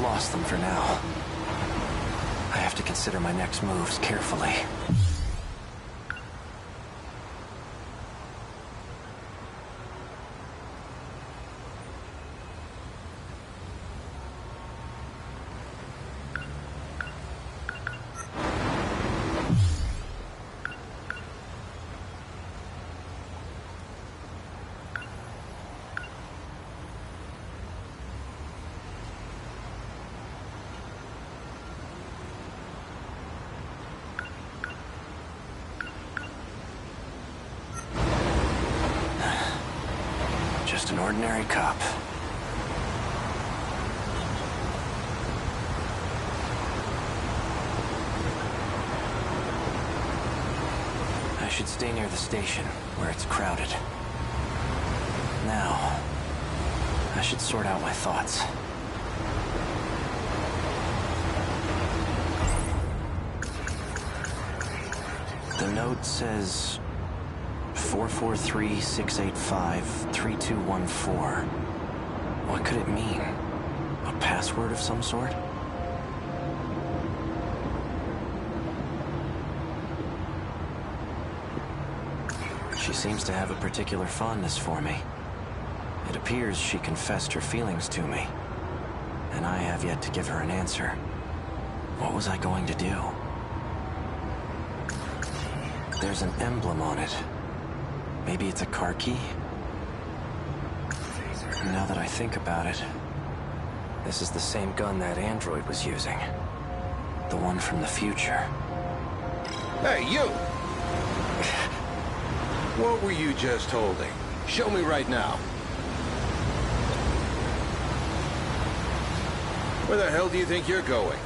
lost them for now. I have to consider my next moves carefully. Just an ordinary cop. I should stay near the station, where it's crowded. Now, I should sort out my thoughts. The note says 443-685-3214. What could it mean? A password of some sort? She seems to have a particular fondness for me. It appears she confessed her feelings to me, and I have yet to give her an answer. What was I going to do? There's an emblem on it. Maybe it's a car key? Now that I think about it, this is the same gun that android was using. The one from the future. Hey, you! What were you just holding? Show me right now. Where the hell do you think you're going?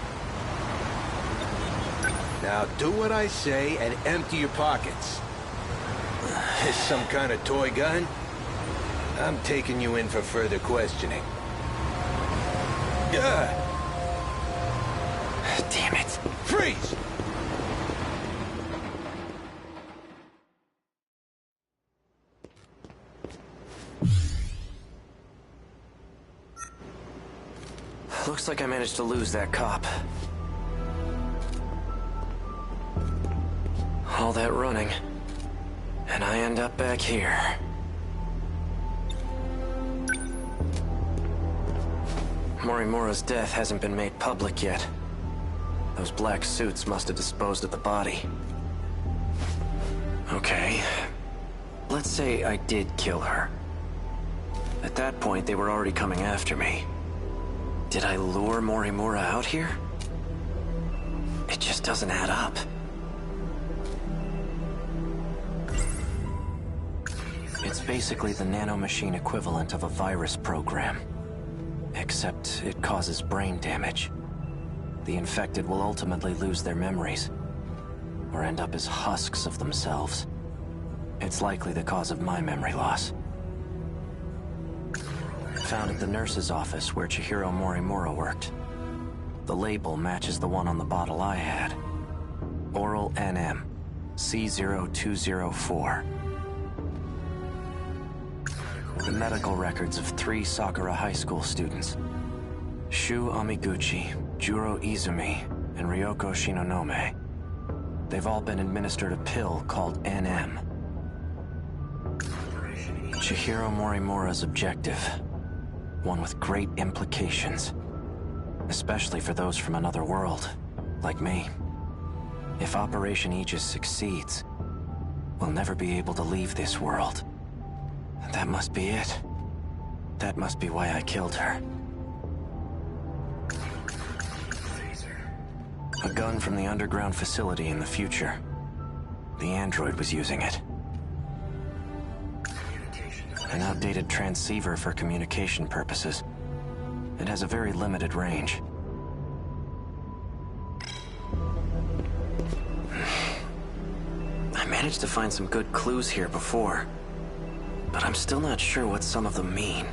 Now do what I say and empty your pockets. This some kind of toy gun? I'm taking you in for further questioning. Damn it. Freeze! Looks like I managed to lose that cop. All that running, and I end up back here. Morimura's death hasn't been made public yet. Those black suits must have disposed of the body. Okay. Let's say I did kill her. At that point, they were already coming after me. Did I lure Morimura out here? It just doesn't add up. It's basically the nanomachine equivalent of a virus program. Except it causes brain damage. The infected will ultimately lose their memories, or end up as husks of themselves. It's likely the cause of my memory loss. Found at the nurse's office where Chihiro Morimura worked. The label matches the one on the bottle I had. Oral NM, C0204. The medical records of 3 Sakura High School students. Shu Amiguchi, Juro Izumi, and Ryoko Shinonome. They've all been administered a pill called NM. Chihiro Morimura's objective. One with great implications. Especially for those from another world, like me. If Operation Aegis succeeds, we'll never be able to leave this world. That must be it. That must be why I killed her. A gun from the underground facility in the future. The android was using it. An outdated transceiver for communication purposes. It has a very limited range. I managed to find some good clues here before, but I'm still not sure what some of them mean.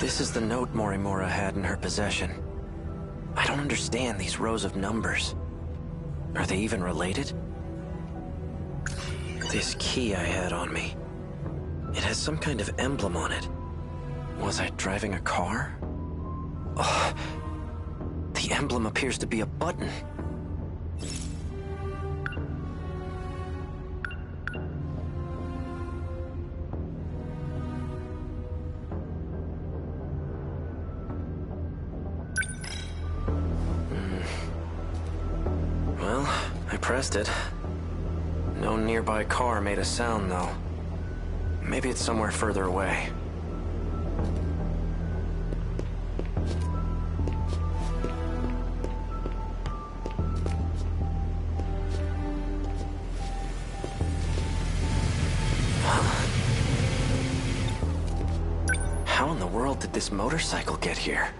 This is the note Morimura had in her possession. I don't understand these rows of numbers. Are they even related? This key I had on me. It has some kind of emblem on it. Was I driving a car? Oh, the emblem appears to be a button. Well, I pressed it. No nearby car made a sound, though. Maybe it's somewhere further away. How in the world did this motorcycle get here?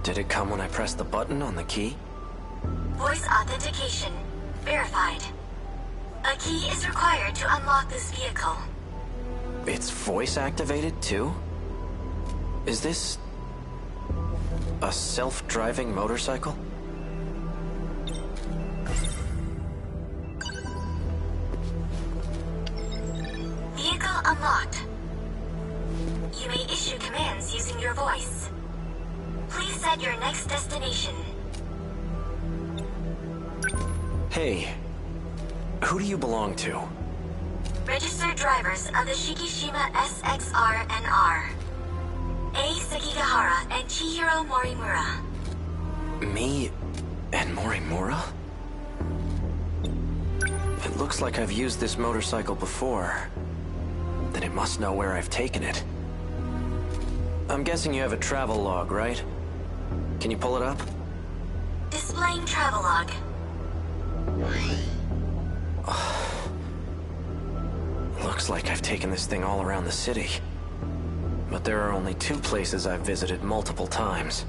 Did it come when I pressed the button on the key? Voice authentication verified. A key is required to unlock this vehicle. It's voice activated too? Is this a self-driving motorcycle? Vehicle unlocked. You may issue commands using your voice. Please set your next destination. Hey, who do you belong to? Registered drivers of the Shikishima SXR-NR. A. Sekigahara and Chihiro Morimura. Me and Morimura? It looks like I've used this motorcycle before. Then it must know where I've taken it. I'm guessing you have a travel log, right? Can you pull it up? Displaying travel log. Looks like I've taken this thing all around the city. But there are only 2 places I've visited multiple times.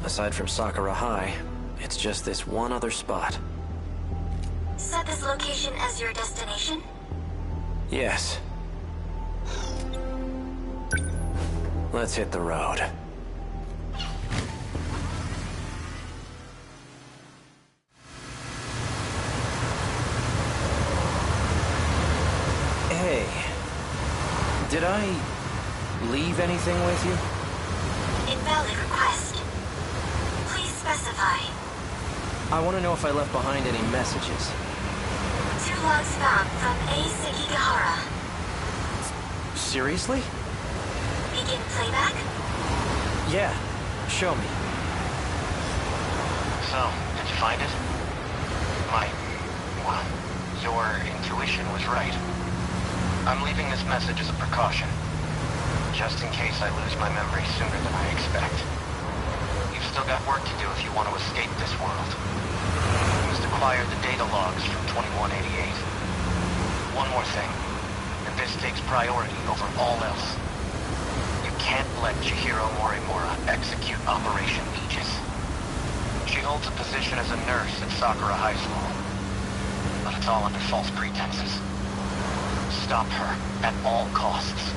Aside from Sakura High, it's just this one other spot. Set this location as your destination? Yes. Let's hit the road. Hey, did I leave anything with you? Invalid request. Please specify. I want to know if I left behind any messages. 2 logs found from A. Sekigahara. Seriously? Begin playback? Yeah, show me. So, did you find it? Well, your intuition was right. I'm leaving this message as a precaution, just in case I lose my memory sooner than I expect. You've still got work to do if you want to escape this world. You must acquire the data logs from 2188. One more thing, and this takes priority over all else. You can't let Chihiro Morimura execute Operation Aegis. She holds a position as a nurse at Sakura High School, but it's all under false pretenses. Stop her at all costs.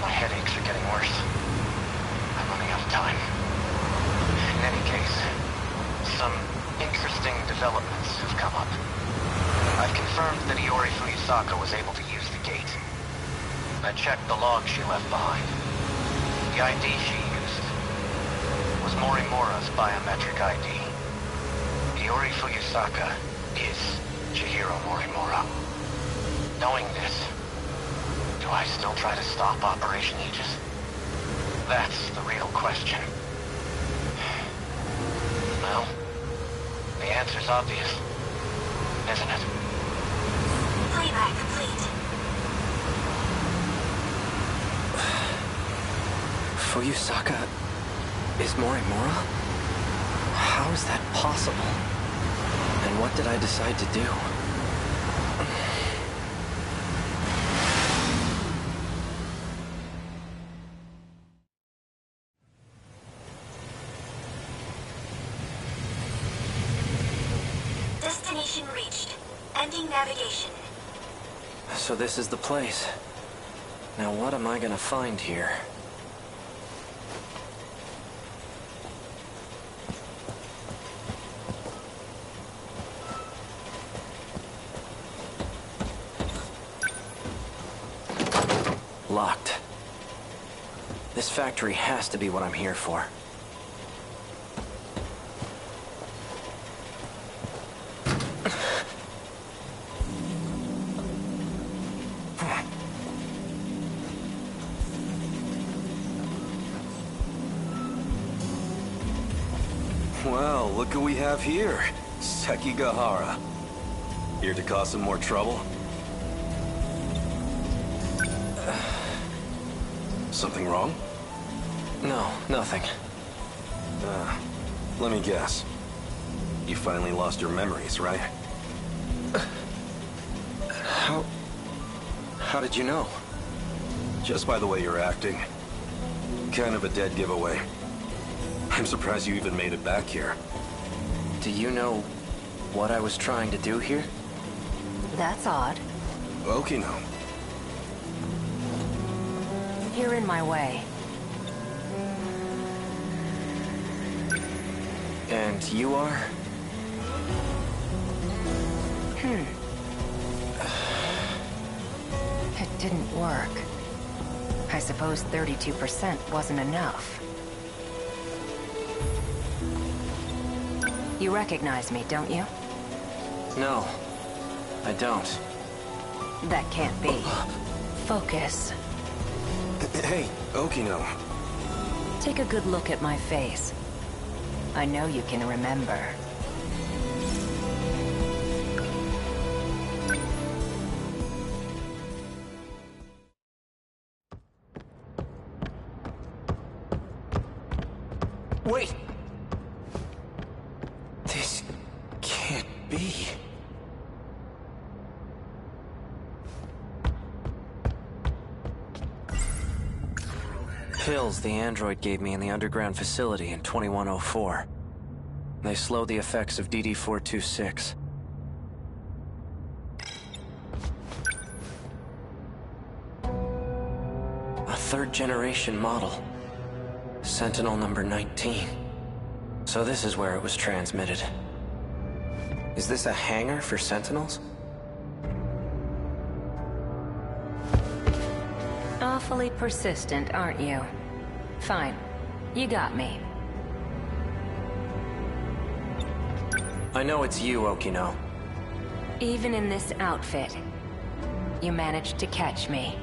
My headaches are getting worse. I'm running out of time. In any case, some interesting developments have come up. I've confirmed that Iori Fuyusaka was able to use the gate. I checked the log she left behind. The ID she used was Morimura's biometric ID. Iori Fuyusaka is Chihiro Morimura. Knowing this, do I still try to stop Operation Aegis? That's the real question. Well, the answer's obvious, isn't it? Playback complete. Fuyusaka is Morimura? How is that possible? And what did I decide to do? Destination reached. Ending navigation. So this is the place. Now what am I gonna find here? locked. This factory has to be what I'm here for. Well, look who we have here. Sekigahara. Here to cause some more trouble? Something wrong? No, nothing. Let me guess. You finally lost your memories, right? How did you know? Just by the way you're acting. Kind of a dead giveaway. I'm surprised you even made it back here. Do you know what I was trying to do here? That's odd. Okino. You're in my way. And you are? It didn't work. I suppose 32% wasn't enough. You recognize me, don't you? No, I don't. That can't be. Focus. Hey, Okino. Take a good look at my face. I know you can remember. Wait! This can't be. Pills the android gave me in the underground facility in 2104. They slow the effects of DD-426. A third-generation model. Sentinel number 19. So this is where it was transmitted. Is this a hangar for Sentinels? Awfully persistent, aren't you? Fine. You got me. I know it's you, Okino. Even in this outfit, you managed to catch me.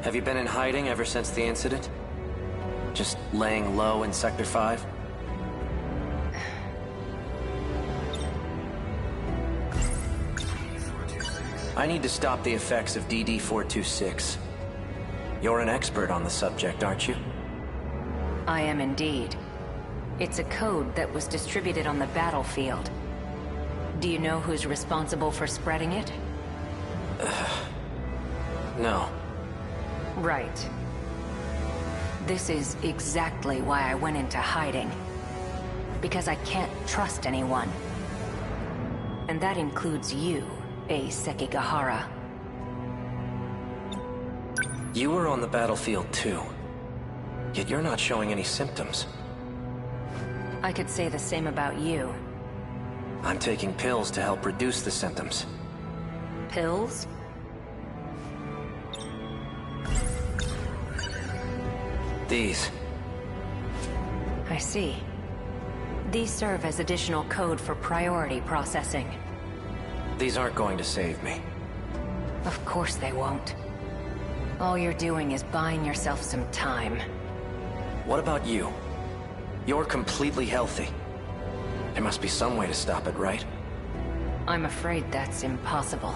Have you been in hiding ever since the incident? Just laying low in Sector 5? I need to stop the effects of DD-426. You're an expert on the subject, aren't you? I am indeed. It's a code that was distributed on the battlefield. Do you know who's responsible for spreading it? No. Right. This is exactly why I went into hiding. Because I can't trust anyone. And that includes you, Sekigahara. You were on the battlefield too. Yet you're not showing any symptoms. I could say the same about you. I'm taking pills to help reduce the symptoms. Pills? These. I see. These serve as additional code for priority processing. These aren't going to save me. Of course they won't. All you're doing is buying yourself some time. What about you? You're completely healthy. There must be some way to stop it, right? I'm afraid that's impossible.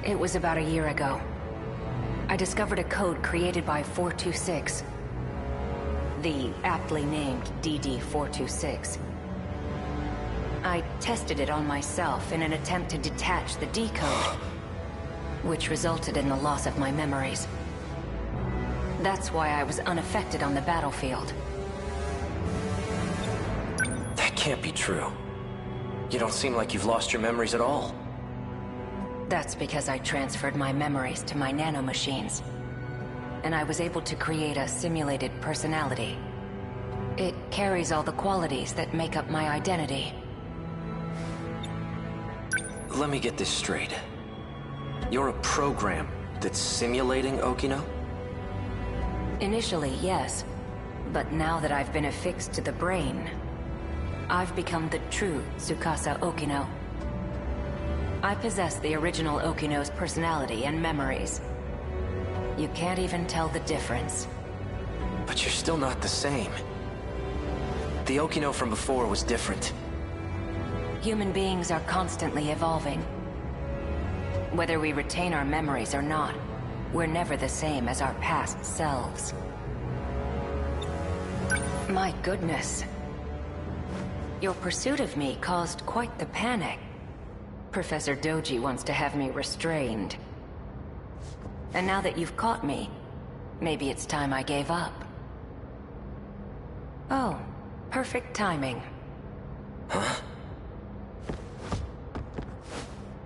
It was about a year ago. I discovered a code created by 426. The aptly named DD-426. I tested it on myself in an attempt to detach the decode, which resulted in the loss of my memories. That's why I was unaffected on the battlefield. That can't be true. You don't seem like you've lost your memories at all. That's because I transferred my memories to my nanomachines. And I was able to create a simulated personality. It carries all the qualities that make up my identity. Let me get this straight. You're a program that's simulating Okino? Initially, yes. But now that I've been affixed to the brain, I've become the true Tsukasa Okino. I possess the original Okino's personality and memories. You can't even tell the difference. But you're still not the same. The Okino from before was different. Human beings are constantly evolving. Whether we retain our memories or not, we're never the same as our past selves. My goodness. Your pursuit of me caused quite the panic. Professor Doji wants to have me restrained. And now that you've caught me, maybe it's time I gave up. Oh, perfect timing. Huh?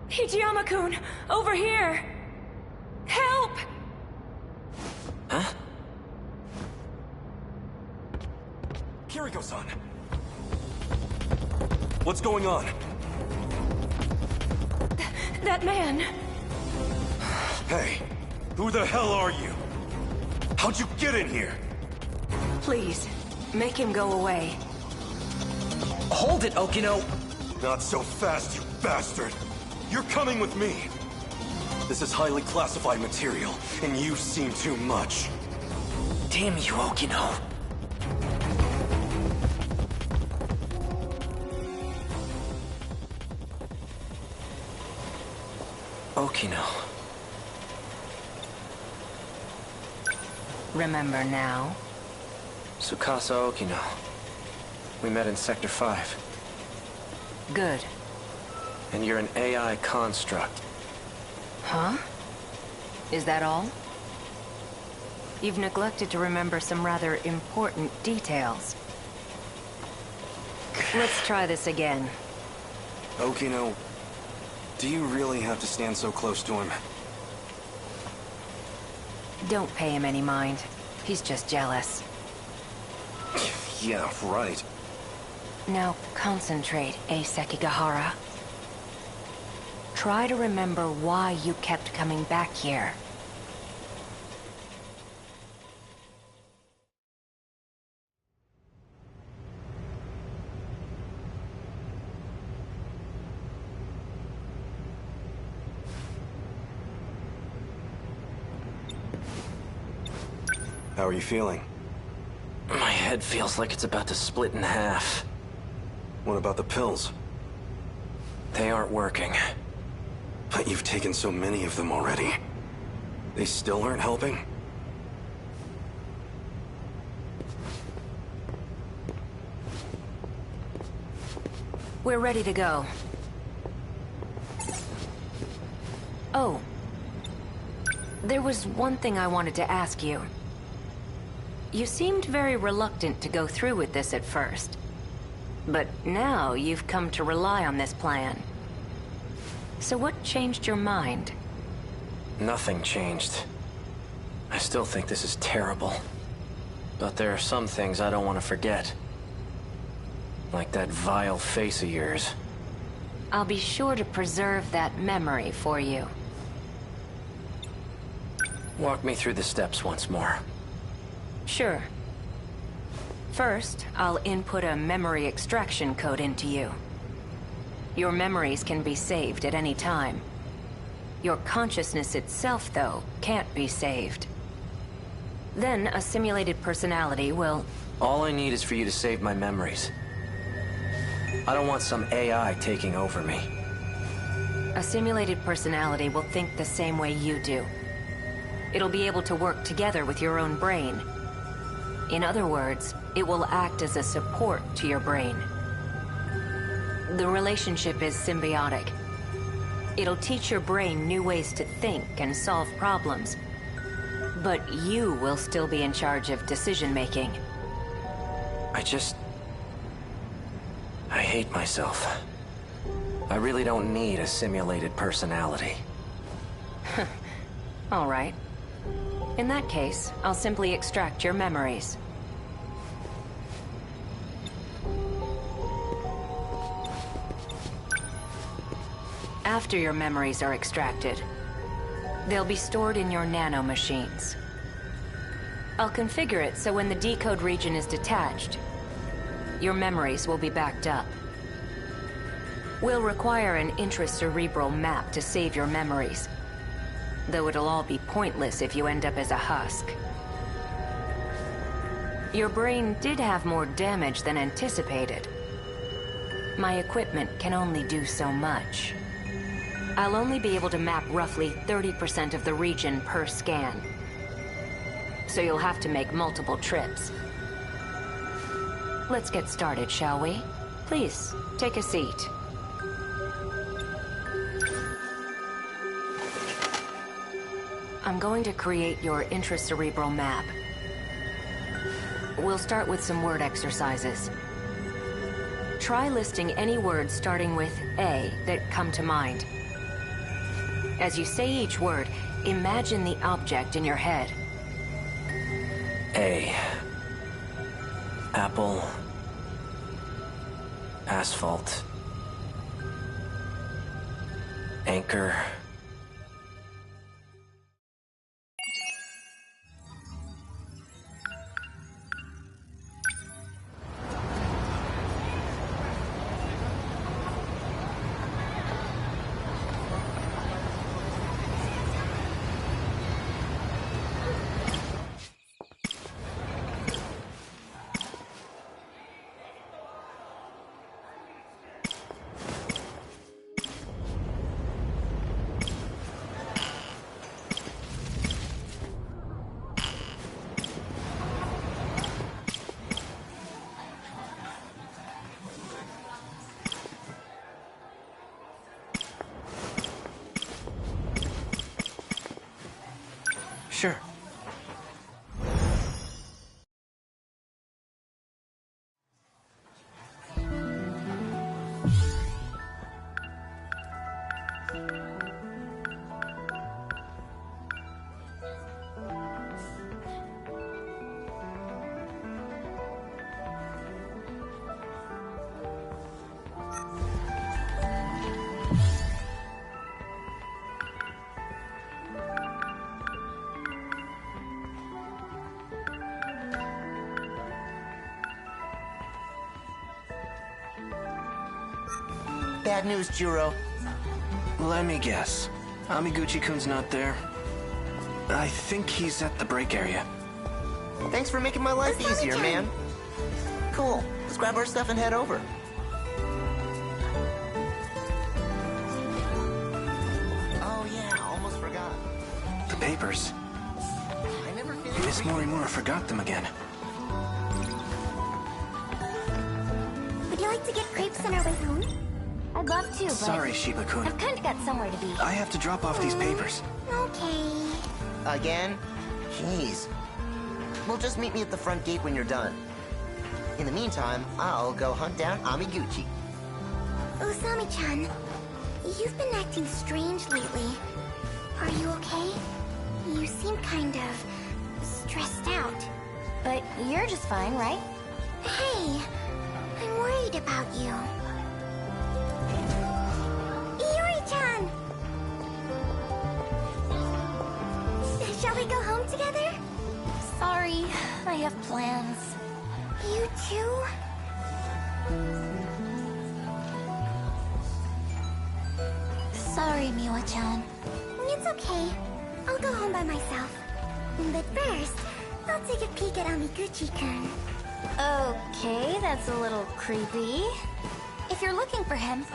Hijiyama-kun! Over here! Help! Huh? Kiriko-san! What's going on? That man! Hey, who the hell are you? How'd you get in here? Please, make him go away. Hold it, Okino! Not so fast, you bastard! You're coming with me! This is highly classified material, and you've seen too much. Damn you, Okino! Okino. Remember now? Tsukasa Okino. We met in Sector 5. Good. And you're an AI construct. Huh? Is that all? You've neglected to remember some rather important details. Let's try this again. Okino, do you really have to stand so close to him? Don't pay him any mind. He's just jealous. Yeah, right. Now concentrate, Sekigahara. Try to remember why you kept coming back here. How are you feeling? My head feels like it's about to split in half. What about the pills? They aren't working. But you've taken so many of them already. They still aren't helping? We're ready to go. Oh. There was one thing I wanted to ask you. You seemed very reluctant to go through with this at first. But now you've come to rely on this plan. So what changed your mind? Nothing changed. I still think this is terrible. But there are some things I don't want to forget. Like that vile face of yours. I'll be sure to preserve that memory for you. Walk me through the steps once more. Sure. First, I'll input a memory extraction code into you. Your memories can be saved at any time. Your consciousness itself, though, can't be saved. Then a simulated personality will... All I need is for you to save my memories. I don't want some AI taking over me. A simulated personality will think the same way you do. It'll be able to work together with your own brain. In other words, it will act as a support to your brain. The relationship is symbiotic. It'll teach your brain new ways to think and solve problems. But you will still be in charge of decision-making. I hate myself. I really don't need a simulated personality. All right. In that case, I'll simply extract your memories. After your memories are extracted, They'll be stored in your nano-machines. I'll configure it so when the decode region is detached, your memories will be backed up. We'll require an intracerebral map to save your memories, though it'll all be pointless if you end up as a husk. Your brain did have more damage than anticipated. My equipment can only do so much. I'll only be able to map roughly 30% of the region per scan. So you'll have to make multiple trips. Let's get started, shall we? Please, take a seat. I'm going to create your intracerebral map. We'll start with some word exercises. Try listing any words starting with A that come to mind. As you say each word, imagine the object in your head. A. Apple. Asphalt. Anchor. Sure. Bad news, Jiro. Let me guess. Amiguchi-kun's not there? I think he's at the break area. Thanks for making my life easier, man. Cool. Let's grab our stuff and head over. Oh yeah, almost forgot. The papers. I never finished Miss reading. Morimura forgot them again. Would you like to get crepes on our way home? I'd love to, but Sorry, Shiba-kun. I've kind of got somewhere to be. I have to drop off these papers. Okay. Again? Jeez. Well, just meet me at the front gate when you're done. In the meantime, I'll go hunt down Amiguchi. Usami-chan, you've been acting strange lately. Are you okay? You seem kind of stressed out. But you're just fine, right? Hey, I'm worried about you. Iori-chan! Shall we go home together? Sorry, I have plans. You too? Sorry, Miwa-chan. It's okay. I'll go home by myself. But first, I'll take a peek at Amiguchi-kun. Okay, that's a little creepy. If you're looking for him,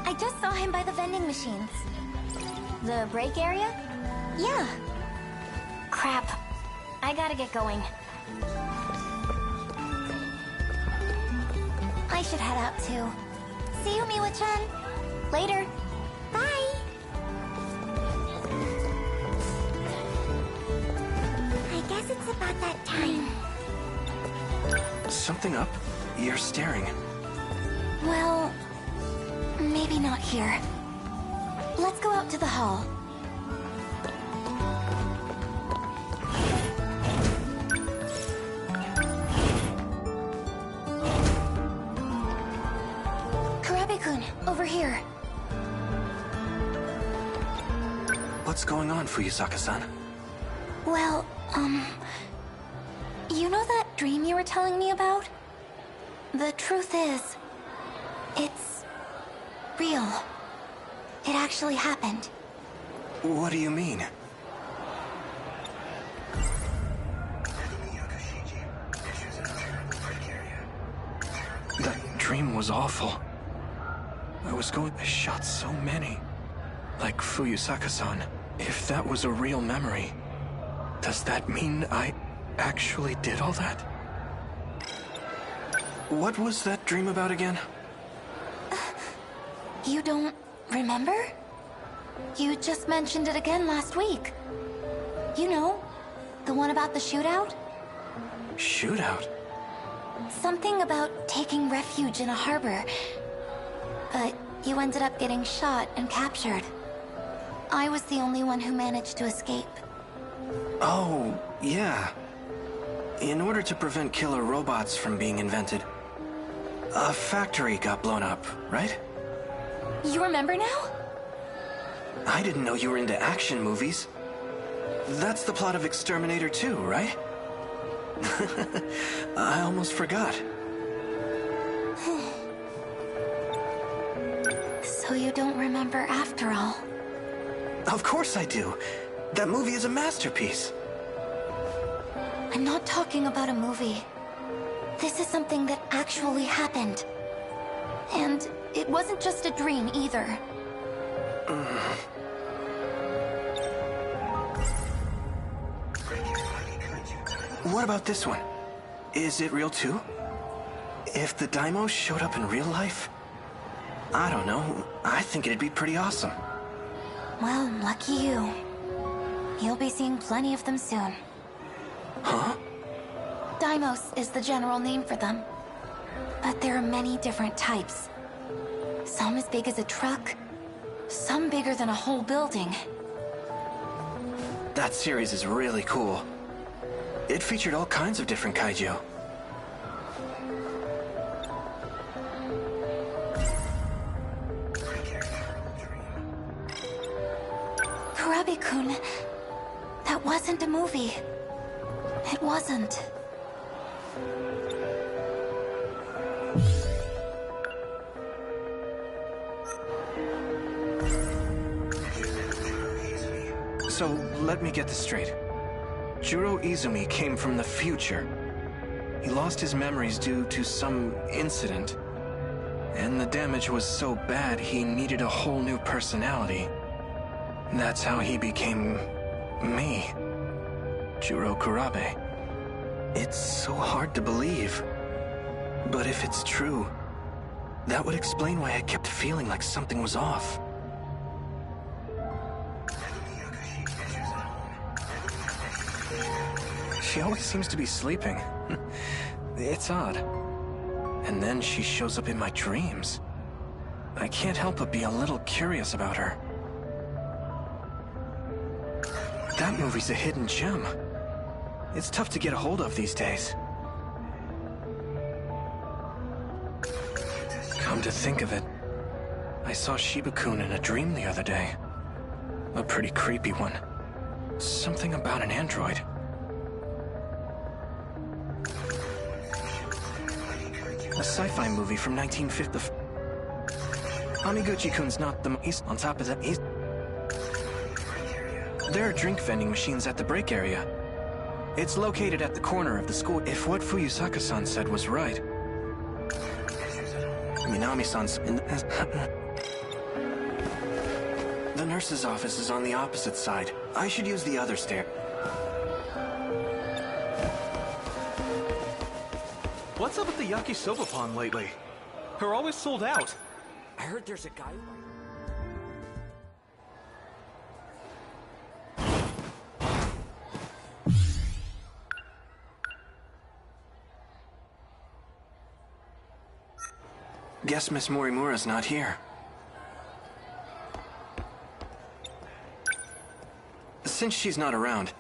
I just saw him by the vending machines. The break area? Yeah. Crap. I gotta get going. I should head out too. See you, Miwa-chan. Later. Bye. I guess it's about that time. Something up? You're staring. Well, maybe not here. Let's go out to the hall. Karabe-kun, over here. What's going on, Fuyusaka-san? Well, you know that dream you were telling me about? The truth is, it's real. It actually happened. What do you mean? That dream was awful. I shot so many. Like Fuyusaka-san. If that was a real memory, does that mean I actually did all that? What was that dream about again? You don't remember? You just mentioned it again last week. You know, the one about the shootout? Shootout? Something about taking refuge in a harbor. But you ended up getting shot and captured. I was the only one who managed to escape. Oh, yeah. In order to prevent killer robots from being invented, a factory got blown up, right? You remember now? I didn't know you were into action movies. That's the plot of Exterminator 2, right? I almost forgot. So you don't remember after all? Of course I do. That movie is a masterpiece. I'm not talking about a movie. This is something that actually happened. And it wasn't just a dream either. What about this one? Is it real too? If the Daimos showed up in real life? I don't know. I think it'd be pretty awesome. Well, lucky you. You'll be seeing plenty of them soon. Huh? Daimos is the general name for them. But there are many different types. Some as big as a truck, some bigger than a whole building. That series is really cool. It featured all kinds of different kaiju. Kurabe-kun, that wasn't a movie. It wasn't. So, let me get this straight. Juro Izumi came from the future. He lost his memories due to some incident. And the damage was so bad he needed a whole new personality. That's how he became me. Juro Kurabe. It's so hard to believe. But if it's true, that would explain why I kept feeling like something was off. She always seems to be sleeping. It's odd. And then she shows up in my dreams. I can't help but be a little curious about her. That movie's a hidden gem. It's tough to get a hold of these days. Come to think of it, I saw Shiba-kun in a dream the other day. A pretty creepy one. Something about an android. A sci-fi movie from 1950. Amiguchi-kun's not the he's on top of that. There are drink vending machines at the break area. It's located at the corner of the school. If what Fuyusaka-san said was right, Minami-san's in the nurse's office is on the opposite side. I should use the other stair. What's up with the yakisoba pond lately? They're always sold out. I heard there's a guy Guess Miss Morimura's not here. Since she's not around,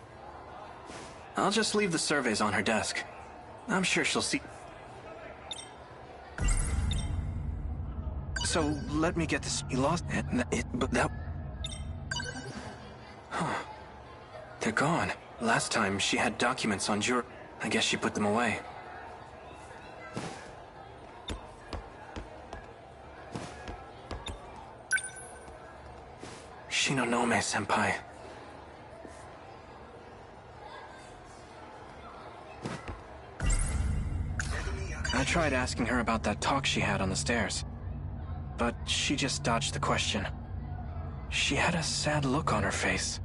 I'll just leave the surveys on her desk. I'm sure she'll see. So, let me get this. You lost it, but that... They're gone. Last time, she had documents on Jur... I guess she put them away. Shinonome, senpai. I tried asking her about that talk she had on the stairs, but she just dodged the question. She had a sad look on her face.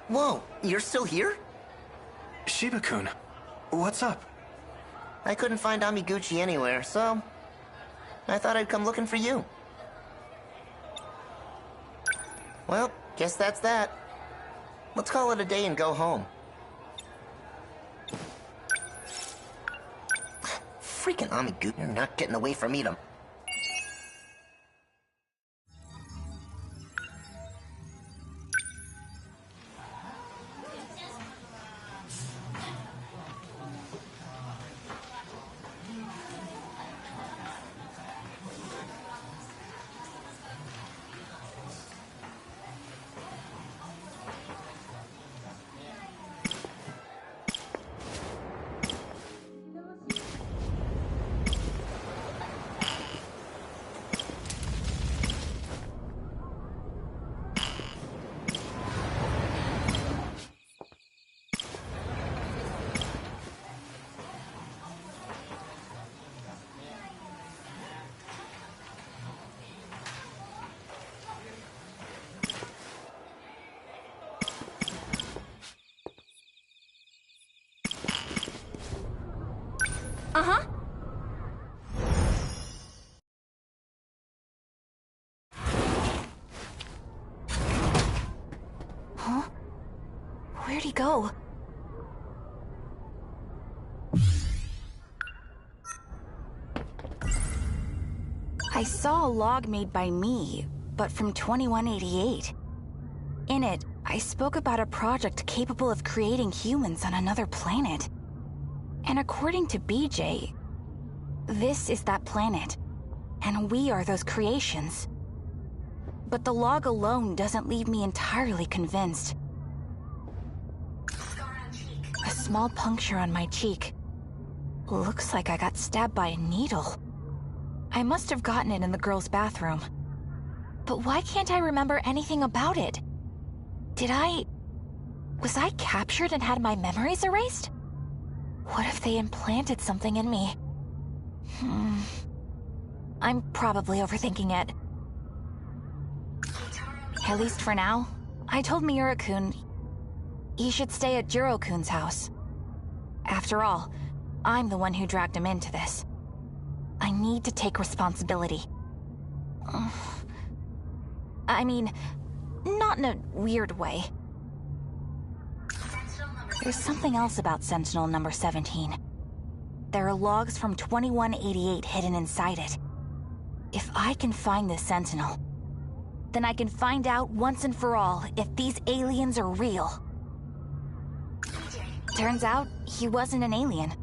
Whoa, you're still here? Shiba-kun, what's up? I couldn't find Amiguchi anywhere, so I thought I'd come looking for you. Well, guess that's that. Let's call it a day and go home. Freaking Amiguchi, you're not getting away from me to... Uh-huh. Huh? Where'd he go? I saw a log made by me, but from 2188. In it, I spoke about a project capable of creating humans on another planet. And according to BJ, this is that planet, and we are those creations. But the log alone doesn't leave me entirely convinced. A small puncture on my cheek. Looks like I got stabbed by a needle. I must have gotten it in the girls' bathroom. But why can't I remember anything about it? Was I captured and had my memories erased? What if they implanted something in me? I'm probably overthinking it. At least for now, I told Miura-kun he should stay at Jiro-kun's house. After all, I'm the one who dragged him into this. I need to take responsibility. I mean, not in a weird way. There's something else about Sentinel number 17. There are logs from 2188 hidden inside it. If I can find this Sentinel, then I can find out once and for all if these aliens are real. Turns out, he wasn't an alien.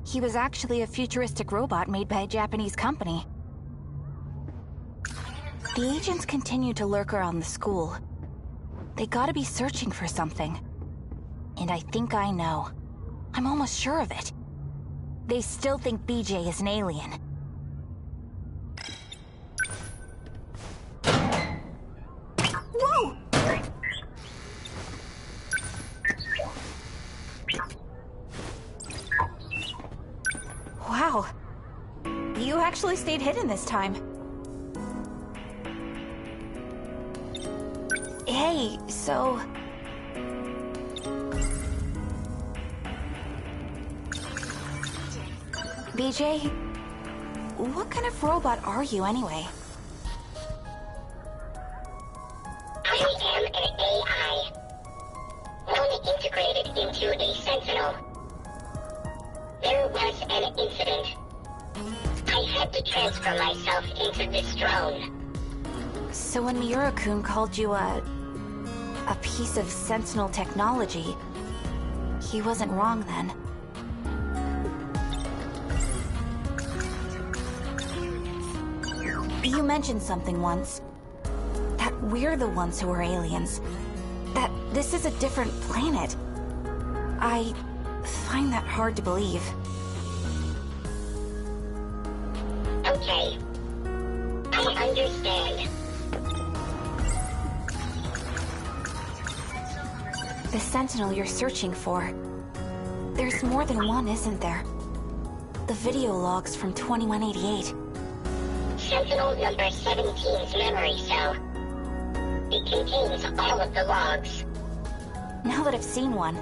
He was actually a futuristic robot made by a Japanese company. The agents continue to lurk around the school. They gotta be searching for something. And I think I know. I'm almost sure of it. They still think BJ is an alien. Whoa! Wow. You actually stayed hidden this time. Hey, so... BJ, what kind of robot are you anyway? I am an AI, only integrated into a sentinel. There was an incident. I had to transfer myself into this drone. So when Miura-kun called you a piece of sentinel technology, he wasn't wrong then. You mentioned something once. That we're the ones who are aliens. That this is a different planet. I find that hard to believe. Okay. I understand. The sentinel you're searching for. There's more than one, isn't there? The video logs from 2188. Sentinel number 17's memory cell. It contains all of the logs. Now that I've seen one,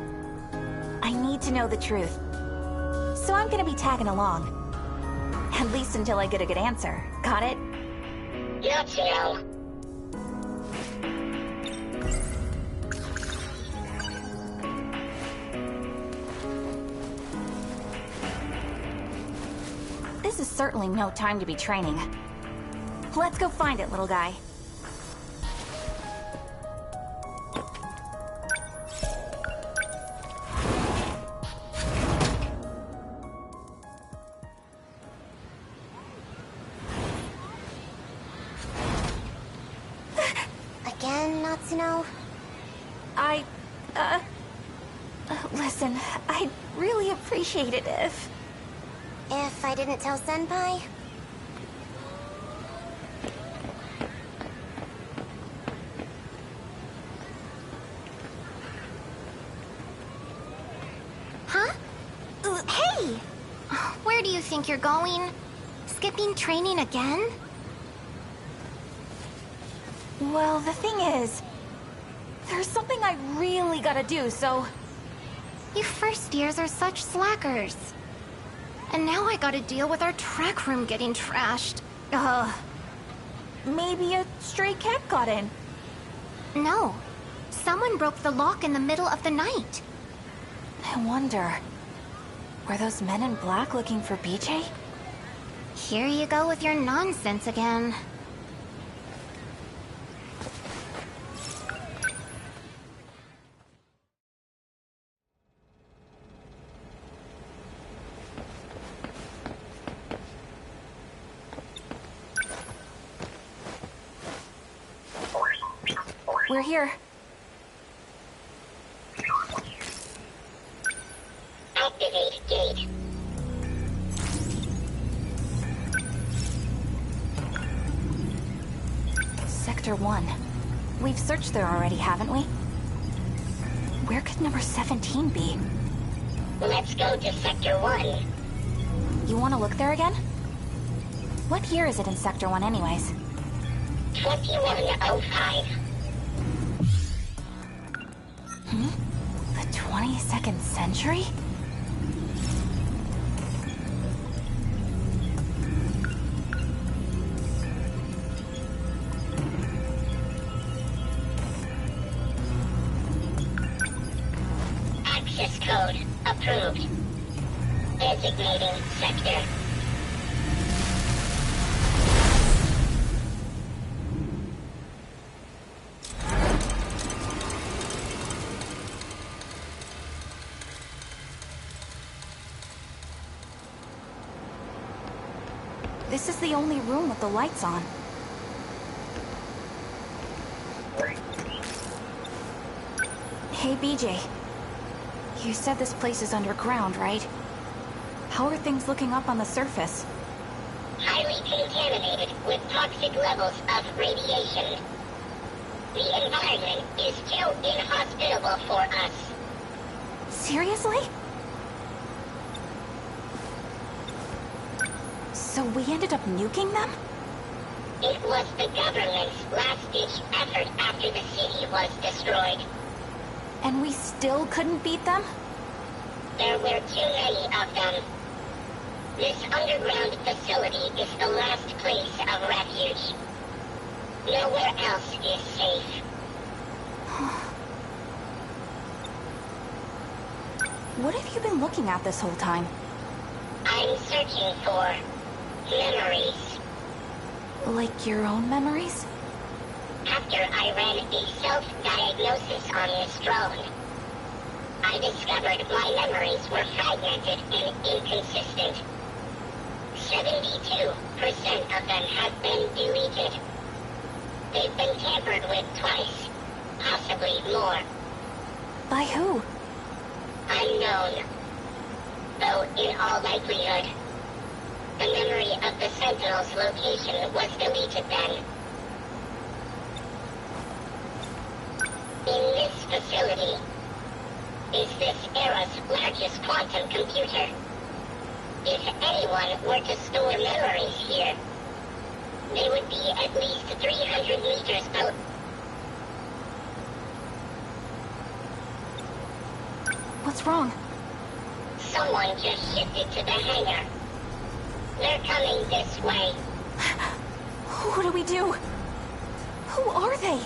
I need to know the truth. So I'm gonna be tagging along. At least until I get a good answer. Got it? Not to know. This is certainly no time to be training. Let's go find it, little guy. Again, Natsuno? Listen, I'd really appreciate it if... If I didn't tell Senpai? Huh? Hey! Where do you think you're going? Skipping training again? Well, the thing is... There's something I really gotta do, so... You first years are such slackers. And now I gotta deal with our track room getting trashed. Maybe a stray cat got in. No. Someone broke the lock in the middle of the night. I wonder... Were those men in black looking for BJ? Here you go with your nonsense again. We're here. Activate gate. Sector 1. We've searched there already, haven't we? Where could number 17 be? Let's go to Sector 1. You want to look there again? What year is it in Sector 1 anyways? 2105. The 22nd century? Access code approved. Designating sector. This is the only room with the lights on. Hey, BJ. You said this place is underground, right? How are things looking up on the surface? Highly contaminated with toxic levels of radiation. The environment is too inhospitable for us. Seriously? So we ended up nuking them? It was the government's last-ditch effort after the city was destroyed. And we still couldn't beat them? There were too many of them. This underground facility is the last place of refuge. Nowhere else is safe. What have you been looking at this whole time? I'm searching for memories. Like your own memories? After I ran a self-diagnosis on this drone, I discovered my memories were fragmented and inconsistent. 72% of them have been deleted. tampered with twice, possibly more. By who? Unknown. Though, in all likelihood, the memory of the Sentinel's location was deleted then. In this facility is this era's largest quantum computer. If anyone were to store memories here, they would be at least 300 meters out. What's wrong? Someone just shifted to the hangar. They're coming this way. What do we do? Who are they?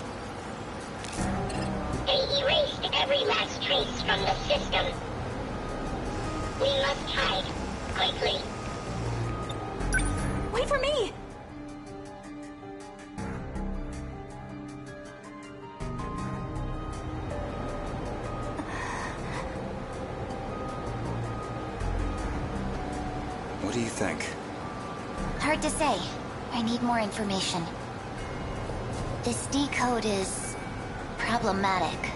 They erased every last trace from the system. We must hide, quickly. Wait for me! What do you think? Hard to say. I need more information. This D code is problematic.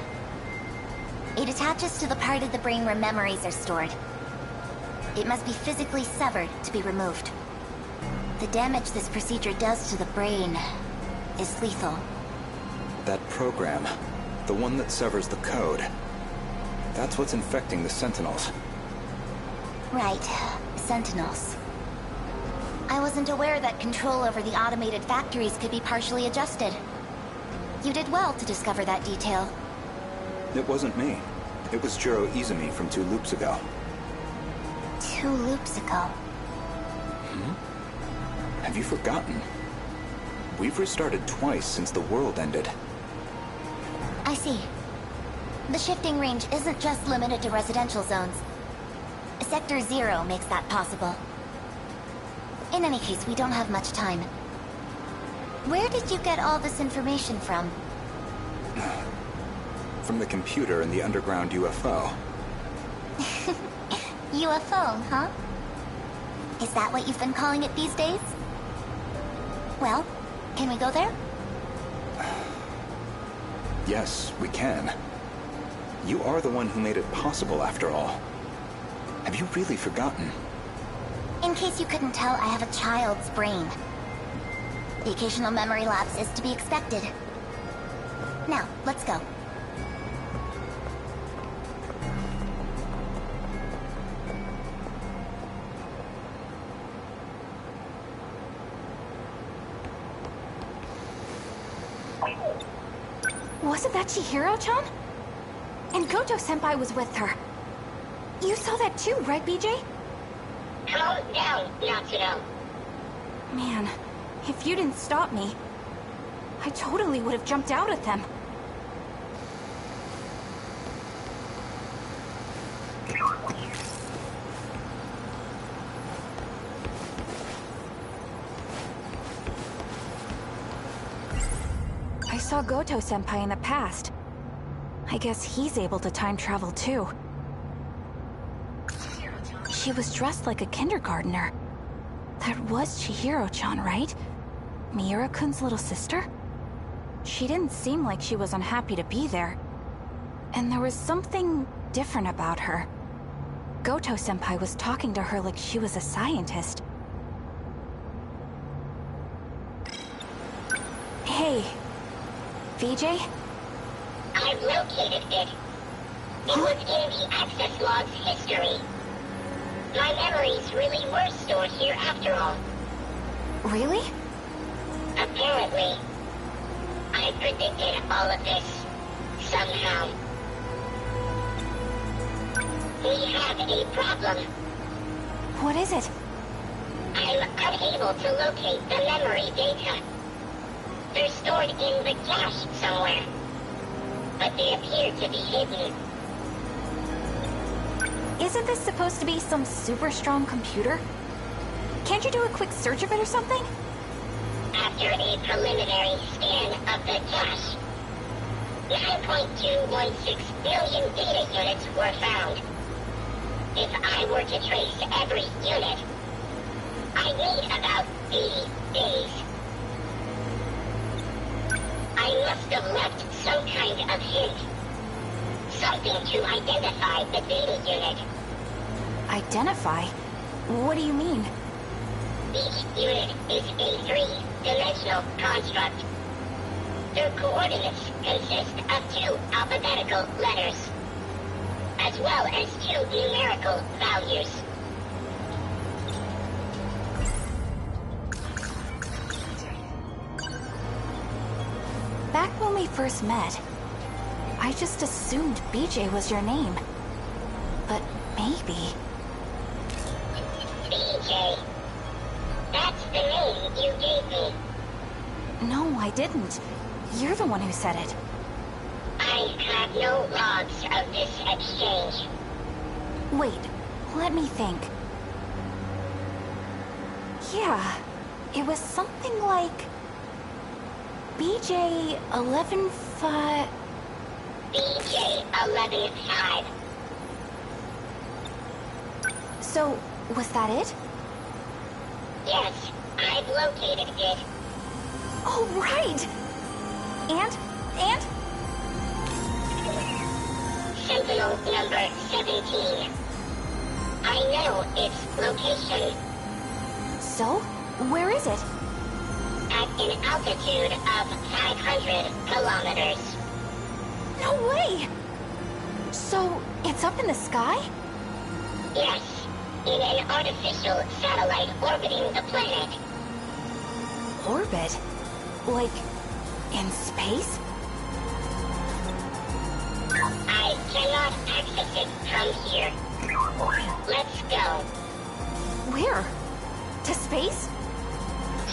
It attaches to the part of the brain where memories are stored. It must be physically severed to be removed. The damage this procedure does to the brain is lethal. That program, the one that severs the code, that's what's infecting the Sentinels. Right. Sentinels. I wasn't aware that control over the automated factories could be partially adjusted. You did well to discover that detail. It wasn't me. It was Jiro Izumi from 2 loops ago. 2 loops ago. Have you forgotten? We've restarted twice since the world ended. I see. The shifting range isn't just limited to residential zones. Sector 0 makes that possible. In any case, we don't have much time. Where did you get all this information from? From the computer in the underground UFO. UFO, huh? Is that what you've been calling it these days? Well, can we go there? Yes, we can. You are the one who made it possible, after all. Have you really forgotten? In case you couldn't tell, I have a child's brain. The occasional memory lapse is to be expected. Now, let's go. Wasn't that Chihiro-chan? And Goto-senpai was with her. You saw that too, right, BJ? Calm down, Natsuno. Man, if you didn't stop me, I totally would have jumped out at them. I saw Goto-senpai in the past. I guess he's able to time travel too. She was dressed like a kindergartner. That was Chihiro-chan, right? Miura-kun's little sister? She didn't seem like she was unhappy to be there. And there was something different about her. Goto-senpai was talking to her like she was a scientist. Hey, VJ? I've located it. It was in the access log's history. My memories really were stored here after all. Really? Apparently. I predicted all of this. Somehow. We have a problem. What is it? I'm unable to locate the memory data. They're stored in the cache somewhere. But they appear to be hidden. Isn't this supposed to be some super strong computer? Can't you do a quick search of it or something? After a preliminary scan of the cache, 9.216 billion data units were found. If I were to trace every unit, I'd need about 80 days. I must have left some kind of hint. Something to identify the data unit. Identify? What do you mean? Each unit is a three-dimensional construct. Their coordinates consist of two alphabetical letters, as well as two numerical values. Back when we first met, I just assumed BJ was your name. But maybe... BJ. That's the name you gave me. No, I didn't. You're the one who said it. I have no logs of this exchange. Wait, let me think. Yeah, it was something like... BJ 11-5... BJ 11-5. So, was that it? Yes, I've located it. Oh, right! And? Sentinel number 17. I know its location. So? Where is it? At an altitude of 500 kilometers. No way! So, it's up in the sky? Yes, in an artificial satellite orbiting the planet. Orbit? Like, in space? I cannot access it from here. Let's go. Where? To space?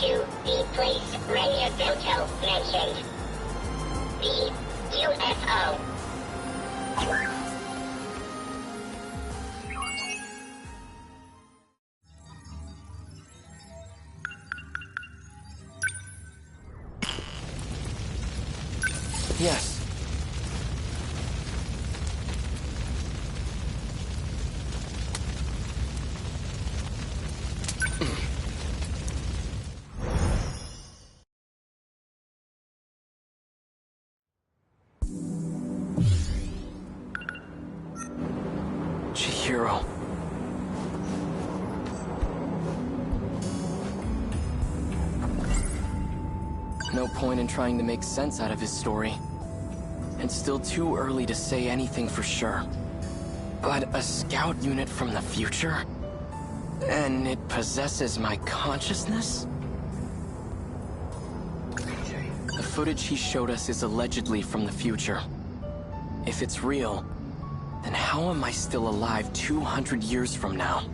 To the place Renia Doto mentioned. The UFO. Yes. Chihiro. No point in trying to make sense out of his story. It's still too early to say anything for sure. But a scout unit from the future? And it possesses my consciousness? The footage he showed us is allegedly from the future. If it's real, then how am I still alive 200 years from now?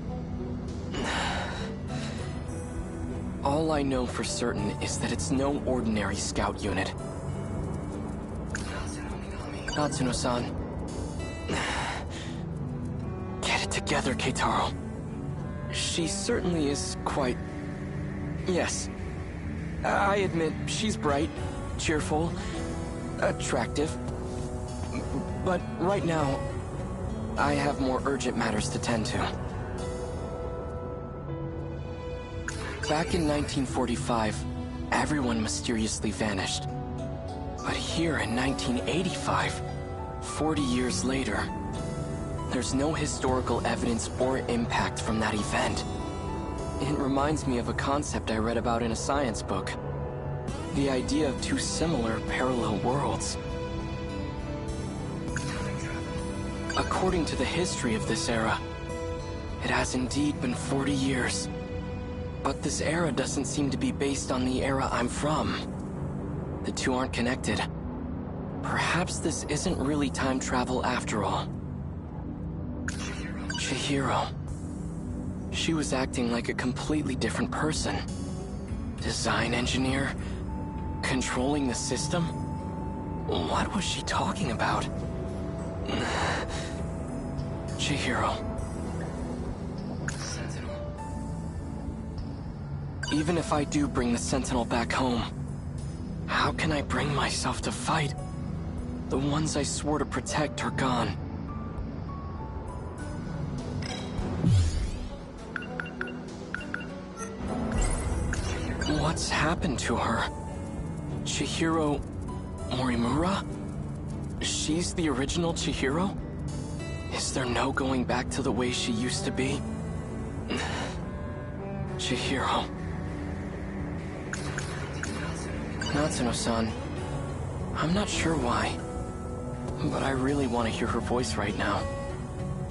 All I know for certain is that it's no ordinary scout unit. Natsuno-san. Get it together, Keitaro. She certainly is quite... Yes. I admit, she's bright, cheerful, attractive. But right now, I have more urgent matters to tend to. Back in 1945, everyone mysteriously vanished. But here in 1985, 40 years later, there's no historical evidence or impact from that event. It reminds me of a concept I read about in a science book. The idea of two similar parallel worlds. According to the history of this era, it has indeed been 40 years. But this era doesn't seem to be based on the era I'm from. The two aren't connected. Perhaps this isn't really time travel after all. Chihiro. She was acting like a completely different person. Design engineer? Controlling the system? What was she talking about? Chihiro. Even if I do bring the Sentinel back home, how can I bring myself to fight? The ones I swore to protect are gone. What's happened to her? Chihiro Morimura? She's the original Chihiro? Is there no going back to the way she used to be? Chihiro. Natsuno-san. I'm not sure why, but I really want to hear her voice right now.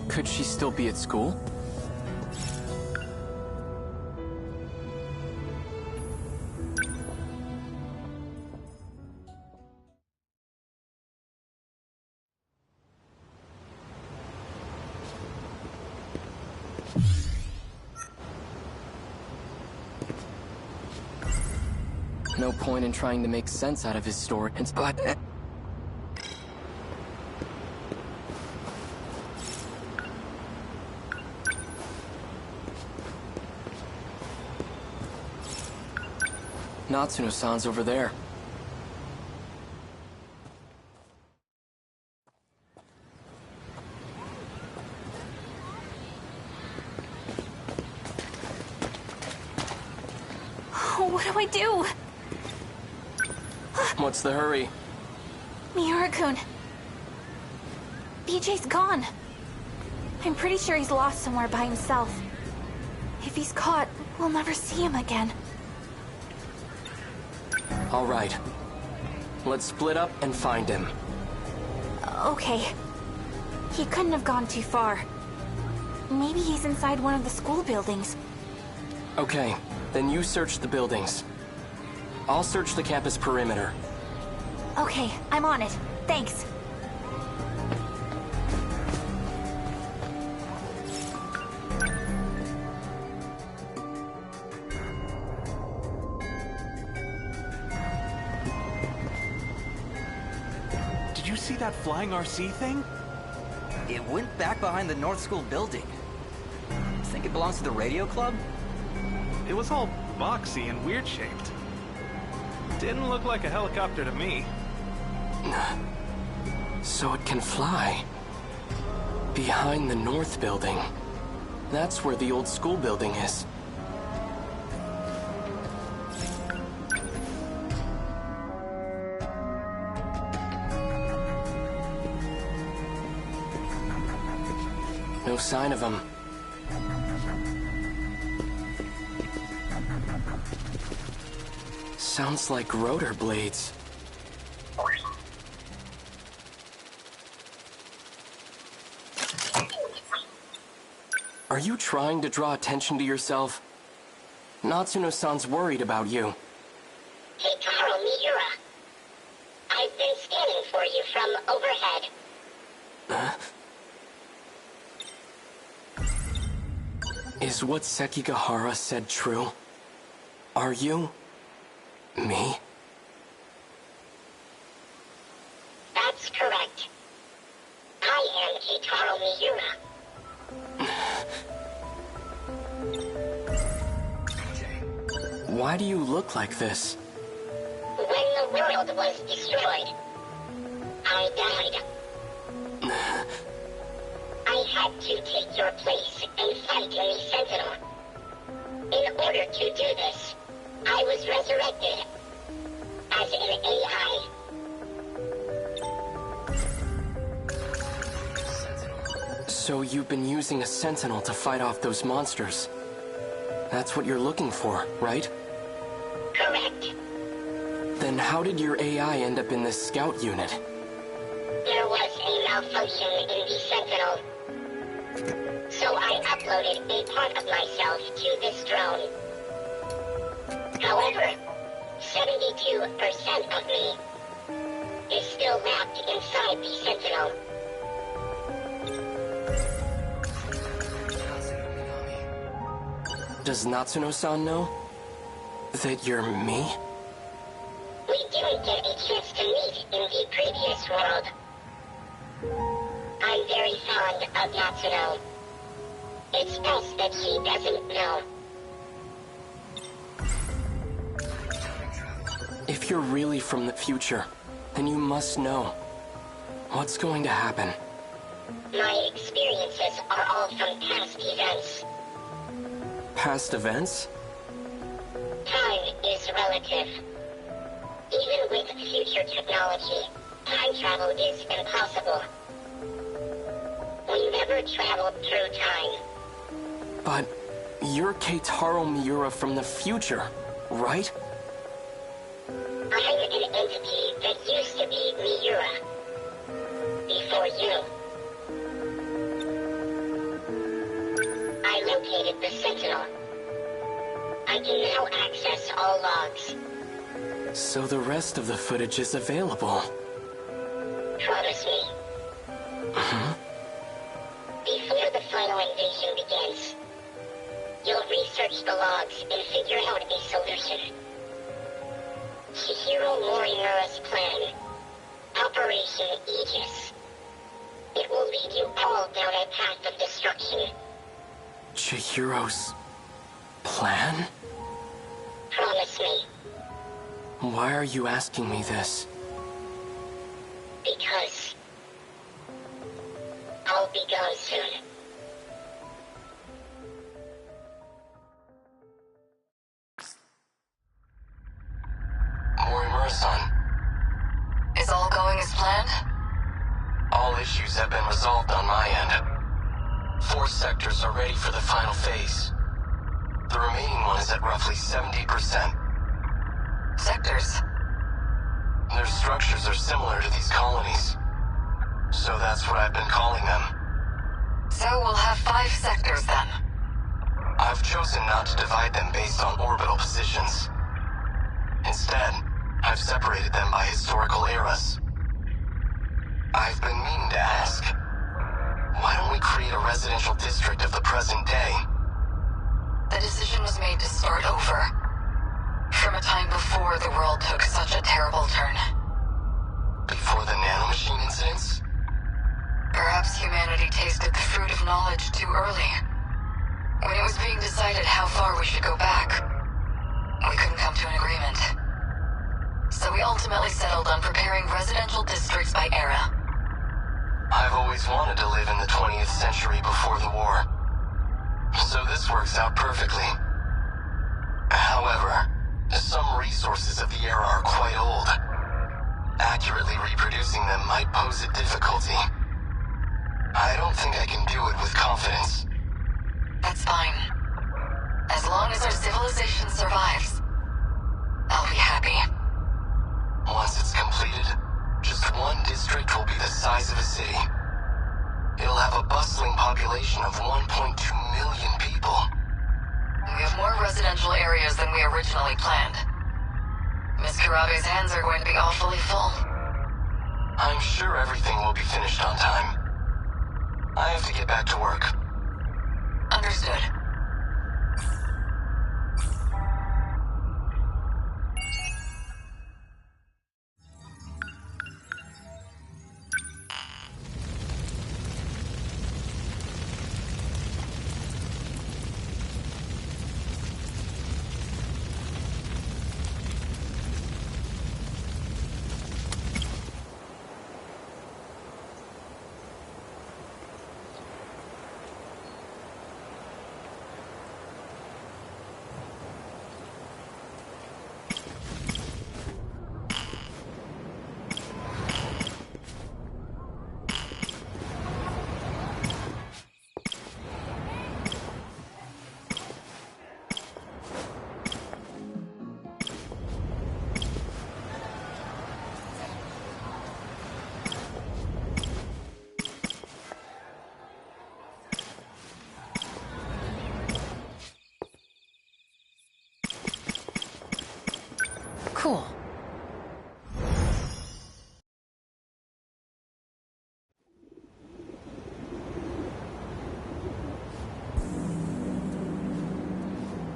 Could she still be at school? No point in trying to make sense out of his story, but... Natsuno-san's over there. What do I do? What's the hurry? Miura-kun. BJ's gone. I'm pretty sure he's lost somewhere by himself. If he's caught, we'll never see him again. All right. Let's split up and find him. Okay. He couldn't have gone too far. Maybe he's inside one of the school buildings. Okay, then you search the buildings. I'll search the campus perimeter. Okay, I'm on it. Thanks. Did you see that flying RC thing? It went back behind the North School building. Think it belongs to the radio club? It was all boxy and weird-shaped. Didn't look like a helicopter to me. So it can fly. Behind the North building. That's where the old school building is. No sign of him. Sounds like rotor blades. Are you trying to draw attention to yourself? Natsuno-san's worried about you. Hey, Taro Miura. I've been scanning for you from overhead. Is what Sekigahara said true? Are you... me? That's correct. I am Keitaro Miura. Why do you look like this? When the world was destroyed, I died. I had to take your place and fight in the Sentinel. In order to do this, I was resurrected as an AI. So you've been using a sentinel to fight off those monsters. That's what you're looking for, right? Correct. Then how did your AI end up in this scout unit? There was a malfunction in the Sentinel. So I uploaded a part of myself to this drone. However, 72% of me is still wrapped inside the Sentinel. Does Natsuno-san know that you're me? We didn't get a chance to meet in the previous world. I'm very fond of Natsuno. It's best that she doesn't know. If you're really from the future, then you must know. What's going to happen? My experiences are all from past events. Past events? Time is relative. Even with future technology, time travel is impossible. We never traveled through time. But you're Keitaro Miura from the future, right? I'm an entity that used to be Miura. Before you. I located the sentinel. I can now access all logs. So the rest of the footage is available. Promise me. Before the final invasion begins, you'll research the logs and figure out a solution. Chihiro Morimura's plan. Operation Aegis. It will lead you all down a path of destruction. Chihiro's plan? Promise me. Why are you asking me this? Because I'll be gone soon. Morimura-san. Is all going as planned? All issues have been resolved on my end. 4 sectors are ready for the final phase. The remaining one is at roughly 70%. Sectors? Their structures are similar to these colonies. So that's what I've been calling them. So we'll have 5 sectors then. I've chosen not to divide them based on orbital positions. Instead, I've separated them by historical eras. I've been meaning to ask, why don't we create a residential district of the present day? The decision was made to start over. From a time before the world took such a terrible turn. Before the nanomachine incidents? Perhaps humanity tasted the fruit of knowledge too early. When it was being decided how far we should go back, we couldn't come to an agreement. So we ultimately settled on preparing residential districts by era. I've always wanted to live in the 20th century before the war. So this works out perfectly. However, some resources of the era are quite old. Accurately reproducing them might pose a difficulty. I don't think I can do it with confidence. That's fine. As long as our civilization survives, I'll be happy. Once it's completed, just one district will be the size of a city. It'll have a bustling population of 1.2 million people. We have more residential areas than we originally planned. Miss Karabe's hands are going to be awfully full. I'm sure everything will be finished on time. I have to get back to work. Understood. Cool.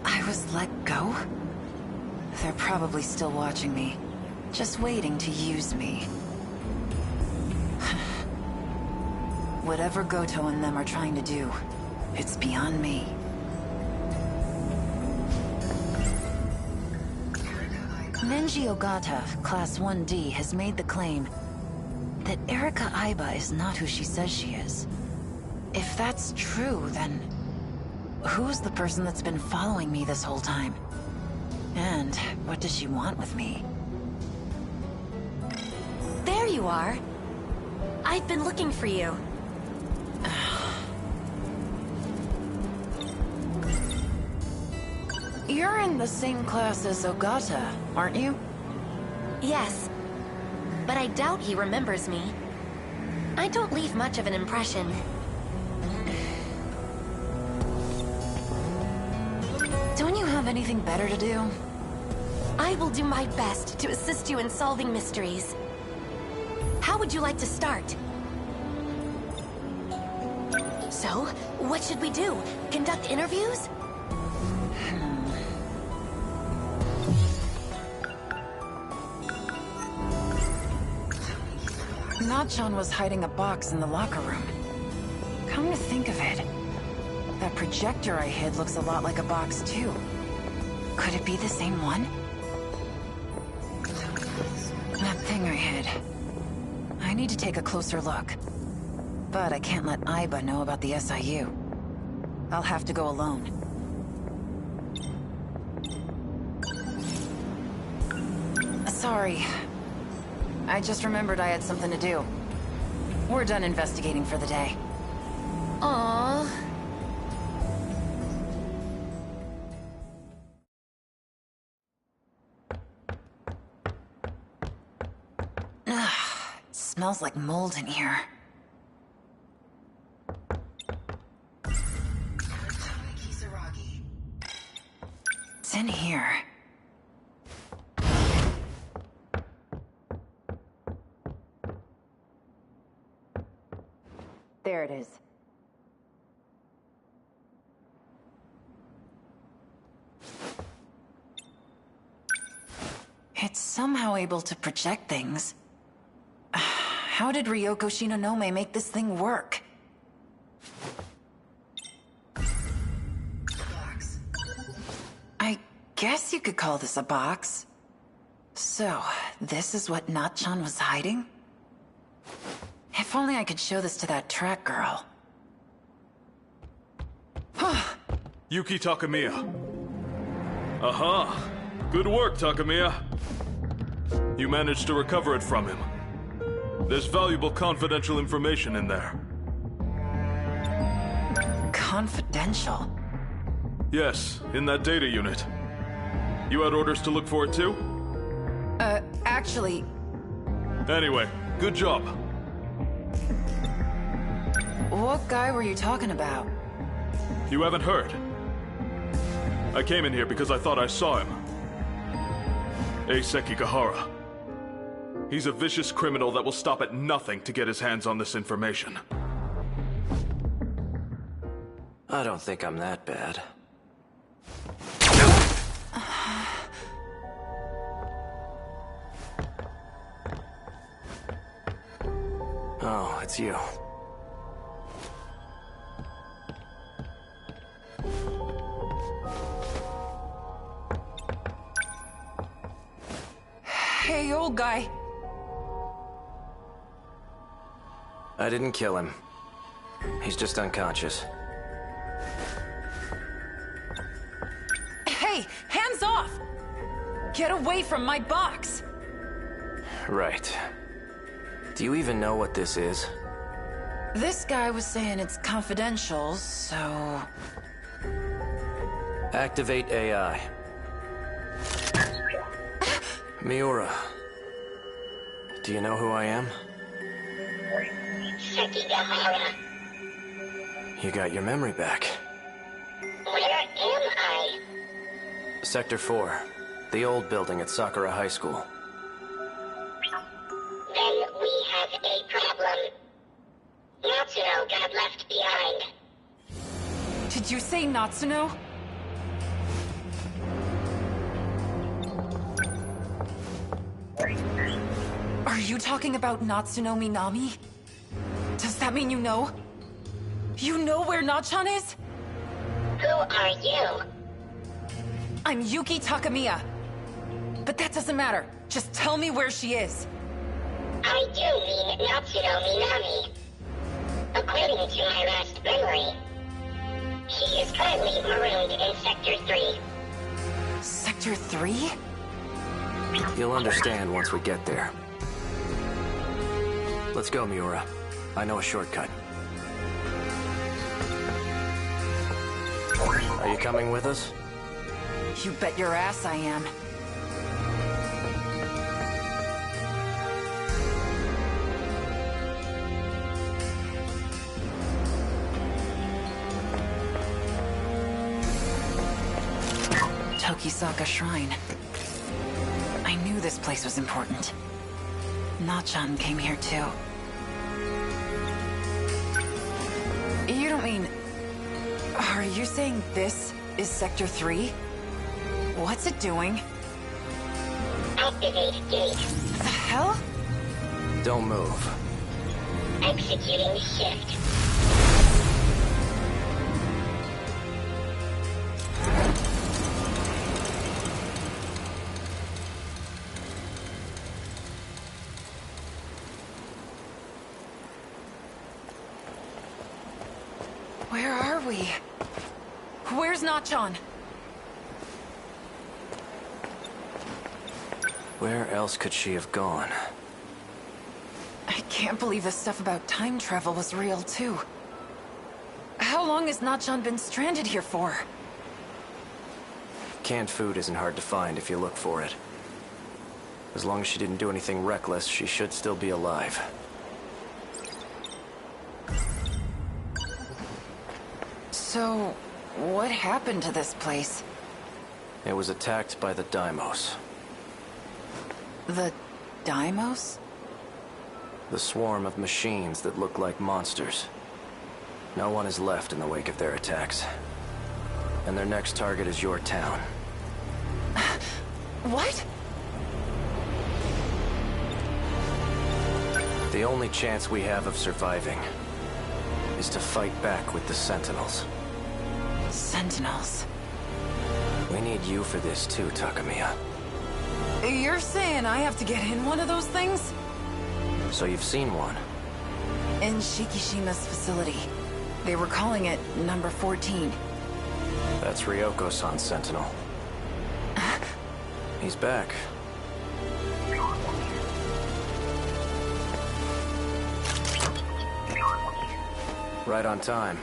I was let go? They're probably still watching me, just waiting to use me. Whatever Goto and them are trying to do, it's beyond me. Nenji Ogata, Class 1D, has made the claim that Erika Aiba is not who she says she is. If that's true, then who's the person that's been following me this whole time? And what does she want with me? you are. I've been looking for you. You're in the same class as Ogata, aren't you? Yes, but I doubt he remembers me. I don't leave much of an impression. Don't you have anything better to do? I will do my best to assist you in solving mysteries. How would you like to start? So, what should we do? Conduct interviews? Nachan was hiding a box in the locker room. Come to think of it, that projector I hid looks a lot like a box too. Could it be the same one? That thing I hid. I need to take a closer look. But I can't let Aiba know about the SIU. I'll have to go alone. Sorry. I just remembered I had something to do. We're done investigating for the day. Aww. It smells like mold in here. It's in here. There it is. It's somehow able to project things. How did Ryoko Shinonome make this thing work? Box. I guess you could call this a box. So, this is what Nachan was hiding? If only I could show this to that track girl. Yuki Takamiya. Aha! Good work, Takamiya. You managed to recover it from him. There's valuable confidential information in there. Confidential? Yes, in that data unit. You had orders to look for it too? Actually... Anyway, good job. What guy were you talking about? You haven't heard? I came in here because I thought I saw him. Eiseki Gahara. He's a vicious criminal that will stop at nothing to get his hands on this information. I don't think I'm that bad. Oh, it's you. Hey, old guy. I didn't kill him. He's just unconscious. Hey, hands off! Get away from my box! Right. Do you even know what this is? This guy was saying it's confidential, so... Activate AI. Miura. Do you know who I am? Sekigahara. You got your memory back. Where am I? Sector 4. The old building at Sakura High School. Then we have a problem. Natsuno got left behind. Did you say Natsuno? Are you talking about Natsuno Minami? Does that mean you know? You know where Nachan is? Who are you? I'm Yuki Takamiya. But that doesn't matter. Just tell me where she is. I do mean Natsuno Minami. According to my last memory, she is currently marooned in Sector 3. Sector 3? You'll understand once we get there. Let's go, Miura. I know a shortcut. Are you coming with us? You bet your ass I am. Tokisaka Shrine. I knew this place was important. Nachan came here too. You don't mean... Are you saying this is Sector 3? What's it doing? Activate gate. The hell? Don't move. Executing shift. Where are we? Where's Nachan? Where else could she have gone? I can't believe this stuff about time travel was real, too. How long has Nachan been stranded here for? Canned food isn't hard to find if you look for it. As long as she didn't do anything reckless, she should still be alive. So, what happened to this place? It was attacked by the Daimos. The Daimos? The swarm of machines that look like monsters. No one is left in the wake of their attacks. And their next target is your town. What? The only chance we have of surviving is to fight back with the Sentinels. Sentinels? We need you for this too, Takamiya. You're saying I have to get in one of those things? So you've seen one? In Shikishima's facility. They were calling it number 14. That's Ryoko-san's Sentinel. He's back. Right on time.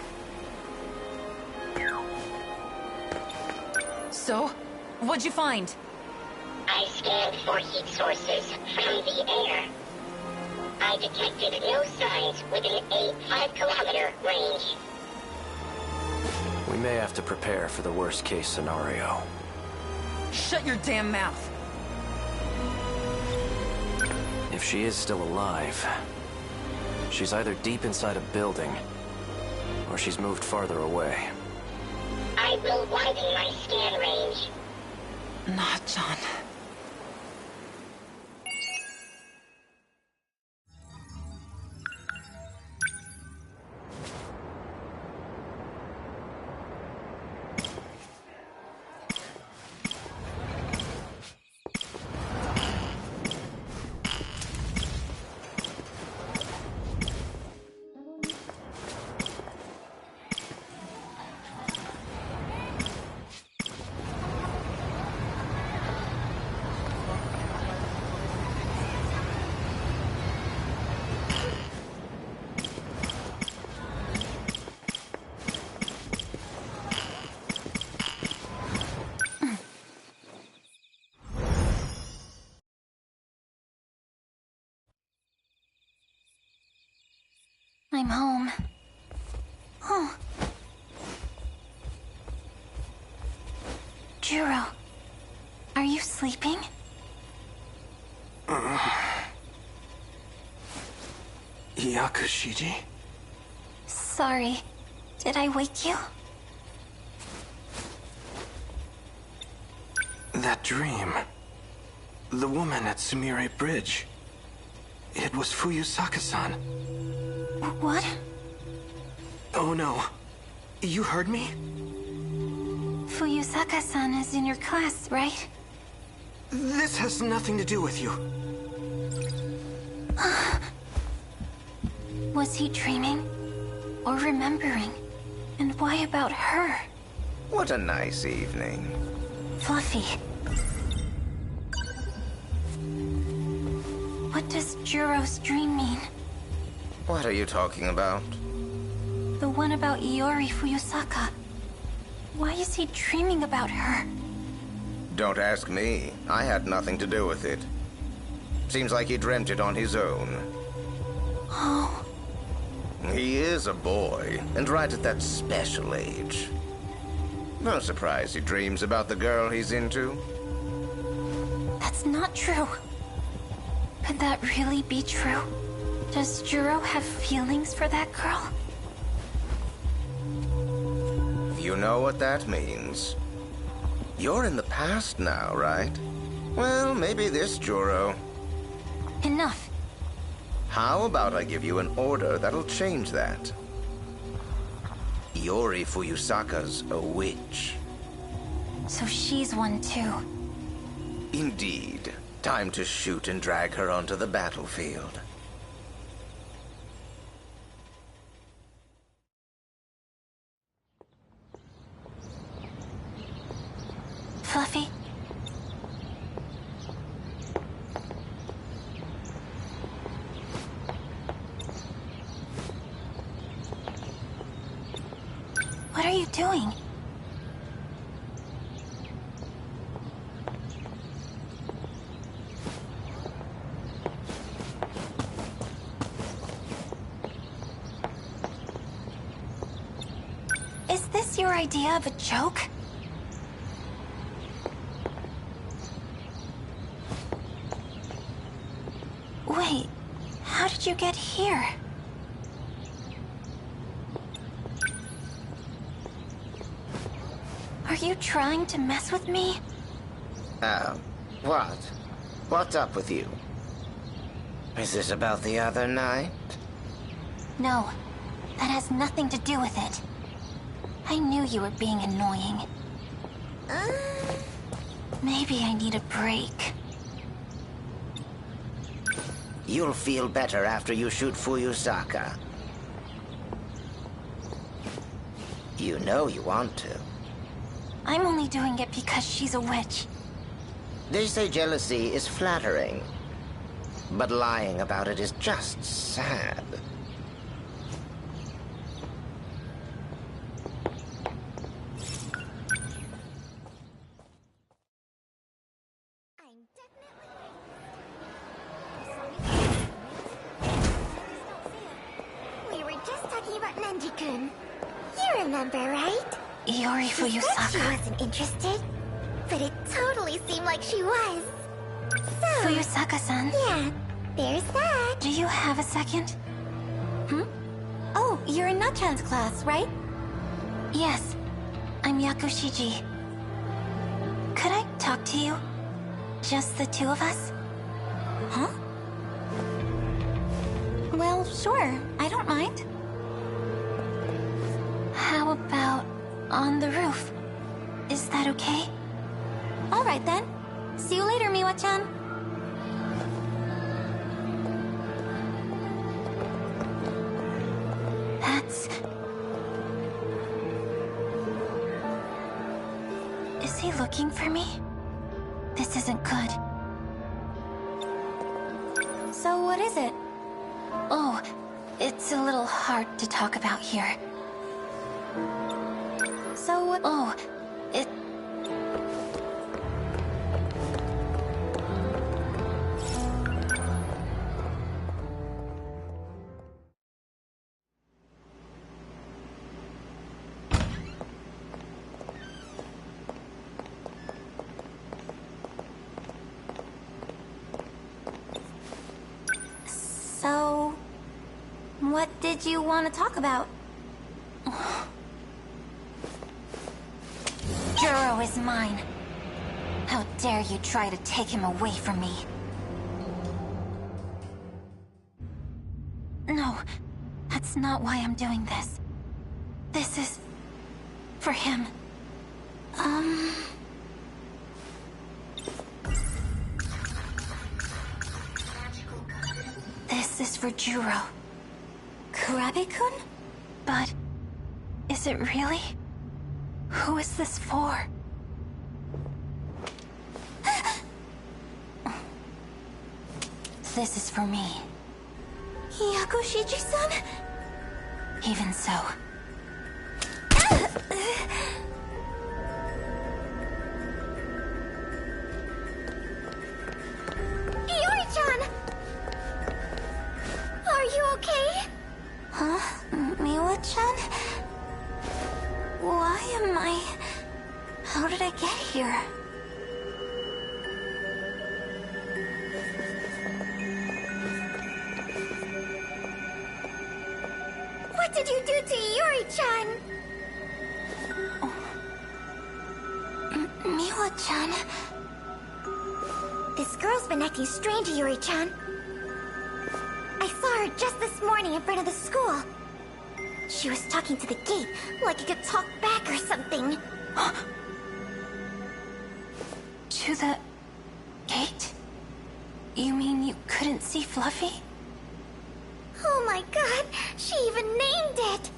So, what'd you find? I scanned for heat sources from the air. I detected no signs within a 5-kilometer range. We may have to prepare for the worst-case scenario. Shut your damn mouth! If she is still alive, she's either deep inside a building, or she's moved farther away. I will widen my scan range. Nachan. I'm home. Oh. Juro, are you sleeping? Yakushiji? Sorry. Did I wake you? That dream. The woman at Sumire Bridge. It was Fuyusaka-san. What? Oh no. You heard me? Fuyusaka-san is in your class, right? This has nothing to do with you. Was he dreaming? Or remembering? And why about her? What a nice evening. Fluffy. What does Juro's dream mean? What are you talking about? The one about Iori Fuyusaka. Why is he dreaming about her? Don't ask me. I had nothing to do with it. Seems like he dreamt it on his own. Oh. He is a boy, and right at that special age. No surprise he dreams about the girl he's into. That's not true. Could that really be true? Does Juro have feelings for that girl? You know what that means. You're in the past now, right? Well, maybe this Juro. Enough. How about I give you an order that'll change that? Iori Fuyusaka's a witch. So she's one too. Indeed. Time to shoot and drag her onto the battlefield. Fluffy? What are you doing? Is this your idea of a joke? Wait, how did you get here? Are you trying to mess with me? What? What's up with you? Is this about the other night? No, that has nothing to do with it. I knew you were being annoying. Maybe I need a break. You'll feel better after you shoot Fuyusaka. You know you want to. I'm only doing it because she's a witch. They say jealousy is flattering, but lying about it is just sad. We were just talking about Nanji-kun. You remember, right? Iori She said Fuyusaka. she wasn't interested, but it totally seemed like she was. So... Fuyusaka-san. Yeah, there's that. Do you have a second? Oh, you're in Nachan's class, right? Yes. I'm Yakushiji. Could I talk to you? Just the two of us? Huh? Well, sure. I don't mind. How about on the roof? Is that okay? All right, then. See you later, Miwa-chan. That's... Is he looking for me? This isn't good. So what is it? Oh, it's a little hard to talk about here. So what? Oh, it... So... what did you want to talk about? Juro is mine. How dare you try to take him away from me? No, that's not why I'm doing this. This is... for him. This is for Juro. Kurabe-kun? But... is it really? Who is this for? This is for me. Yakushiji-san? Even so. Iori-chan! Are you okay? Huh? Miwa-chan? Why am I... How did I get here? What did you do to Iori-chan? Miwa-chan... This girl's been acting strange, Iori-chan. I saw her just this morning in front of the school. She was talking to the gate, like it could talk back or something. To the... gate? You mean you couldn't see Fluffy? Oh my god, she even named it!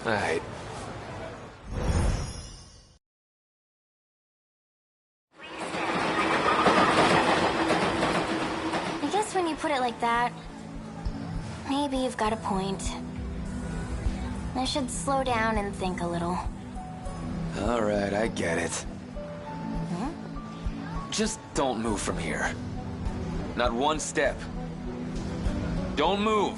Alright. I guess when you put it like that, maybe you've got a point. I should slow down and think a little. Alright, I get it. Just don't move from here. Not one step. Don't move!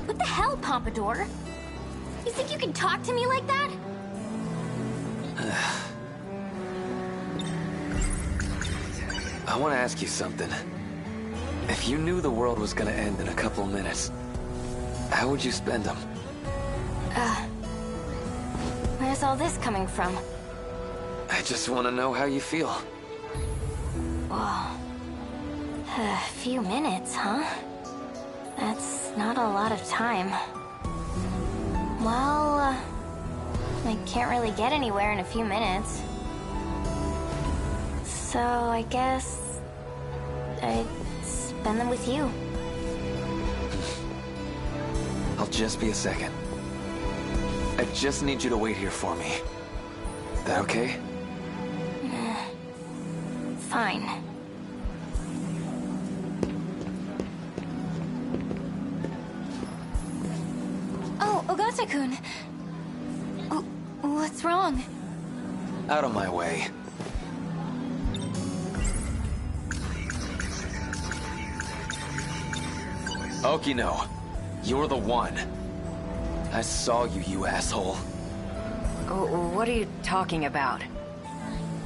What the hell, Pompadour? You think you can talk to me like that? I want to ask you something. If you knew the world was gonna end in a couple minutes, how would you spend them? Where's all this coming from? I just want to know how you feel. Whoa. A few minutes, huh? That's not a lot of time. Well, I can't really get anywhere in a few minutes. So I guess I'd spend them with you. I'll just be a second. I just need you to wait here for me. That okay? Fine. Oh, Ogata-kun. What's wrong? Out of my way. Okino, you're the one. I saw you, you asshole. What are you talking about?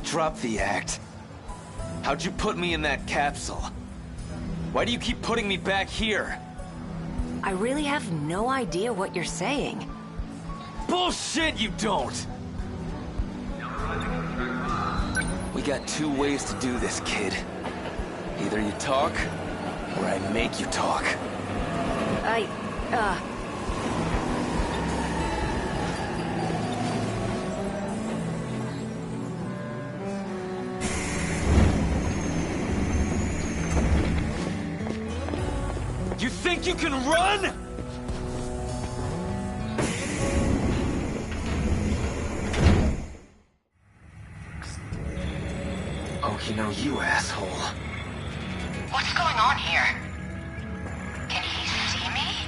Drop the act. How'd you put me in that capsule? Why do you keep putting me back here? I really have no idea what you're saying. Bullshit, you don't! We got two ways to do this, kid. Either you talk, Where I make you talk. You think you can run? Okino, you asshole. What's going on here? Can he see me?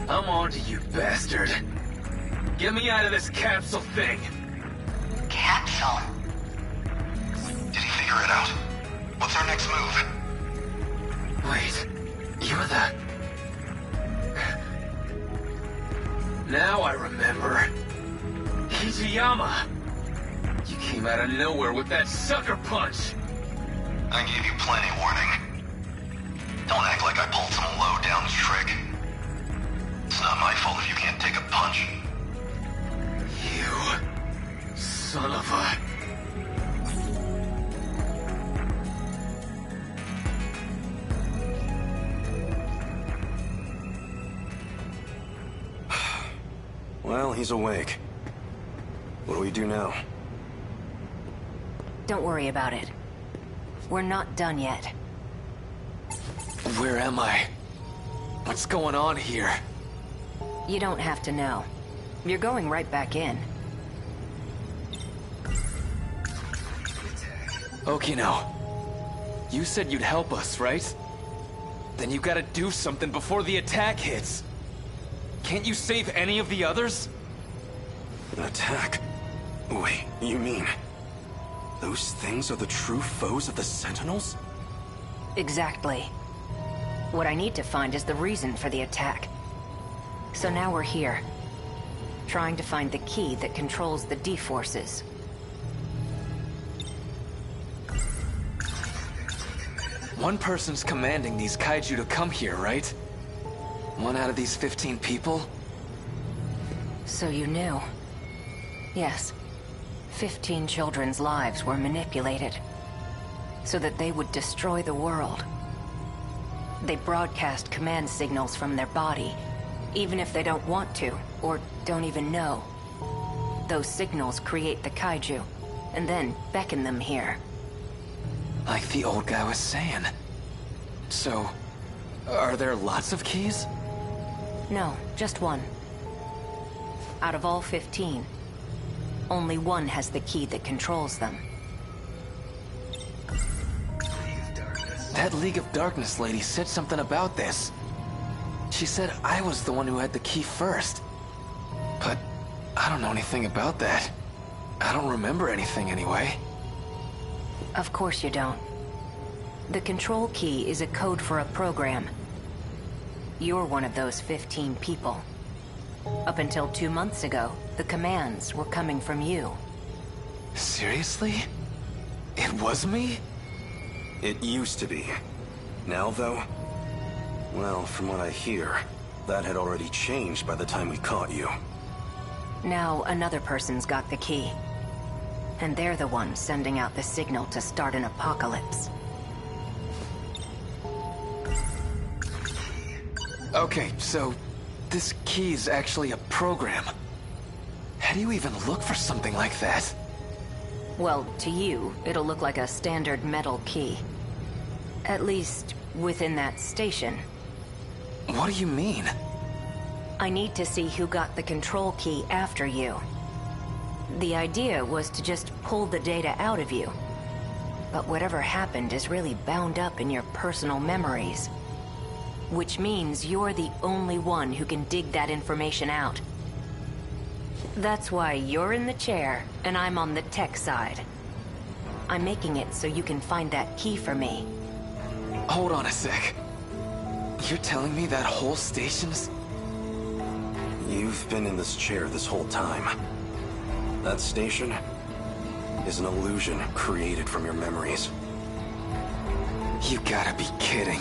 I'm on to you, bastard. Get me out of this capsule thing. Capsule? Did he figure it out? What's our next move? Wait, you're the... Now I remember. Hijiyama. You came out of nowhere with that sucker punch. I gave you plenty warning. Don't act like I pulled some low-down trick. It's not my fault if you can't take a punch. You... son of a... Well, he's awake. What do we do now? Don't worry about it. We're not done yet. Where am I? What's going on here? You don't have to know. You're going right back in. Okino. You said you'd help us, right? Then you gotta do something before the attack hits. Can't you save any of the others? An attack? Wait, you mean... those things are the true foes of the Sentinels? Exactly. What I need to find is the reason for the attack. So now we're here, trying to find the key that controls the D-forces. One person's commanding these kaiju to come here, right? One out of these 15 people? So you knew. Yes. 15 children's lives were manipulated, so that they would destroy the world. They broadcast command signals from their body, even if they don't want to, or don't even know. Those signals create the kaiju, and then beckon them here. Like the old guy was saying. So, are there lots of keys? No, just one. Out of all 15, only one has the key that controls them. That League of Darkness lady said something about this. She said I was the one who had the key first. But I don't know anything about that. I don't remember anything anyway. Of course you don't. The control key is a code for a program. You're one of those 15 people. Up until 2 months ago, the commands were coming from you. Seriously? It was me? It used to be. Now, though? Well, from what I hear, that had already changed by the time we caught you. Now another person's got the key. And they're the one sending out the signal to start an apocalypse. Okay, so this key's actually a program. How do you even look for something like that? Well, to you, it'll look like a standard metal key. At least, within that station. What do you mean? I need to see who got the control key after you. The idea was to just pull the data out of you. But whatever happened is really bound up in your personal memories. Which means you're the only one who can dig that information out. That's why you're in the chair, and I'm on the tech side. I'm making it so you can find that key for me. Hold on a sec. You're telling me that whole station's... You've been in this chair this whole time. That station is an illusion created from your memories. You gotta be kidding.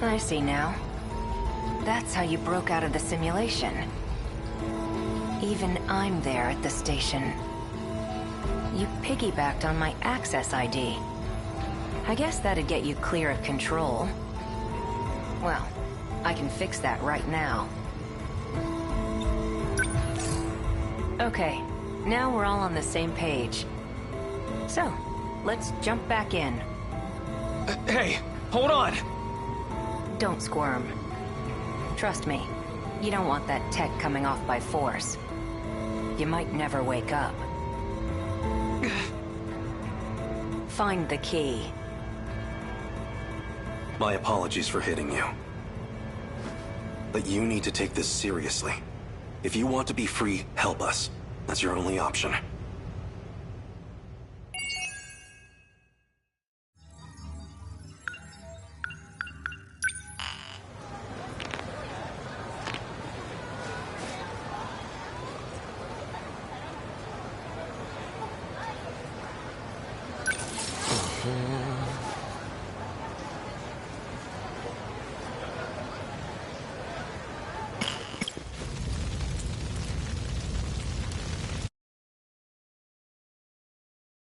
I see now. That's how you broke out of the simulation. Even I'm there at the station. You piggybacked on my access ID. I guess that'd get you clear of control. Well, I can fix that right now. Okay, now we're all on the same page. So, let's jump back in. Hey, hold on! Don't squirm. Trust me, you don't want that tech coming off by force. You might never wake up. Find the key. My apologies for hitting you. But you need to take this seriously. If you want to be free, help us. That's your only option.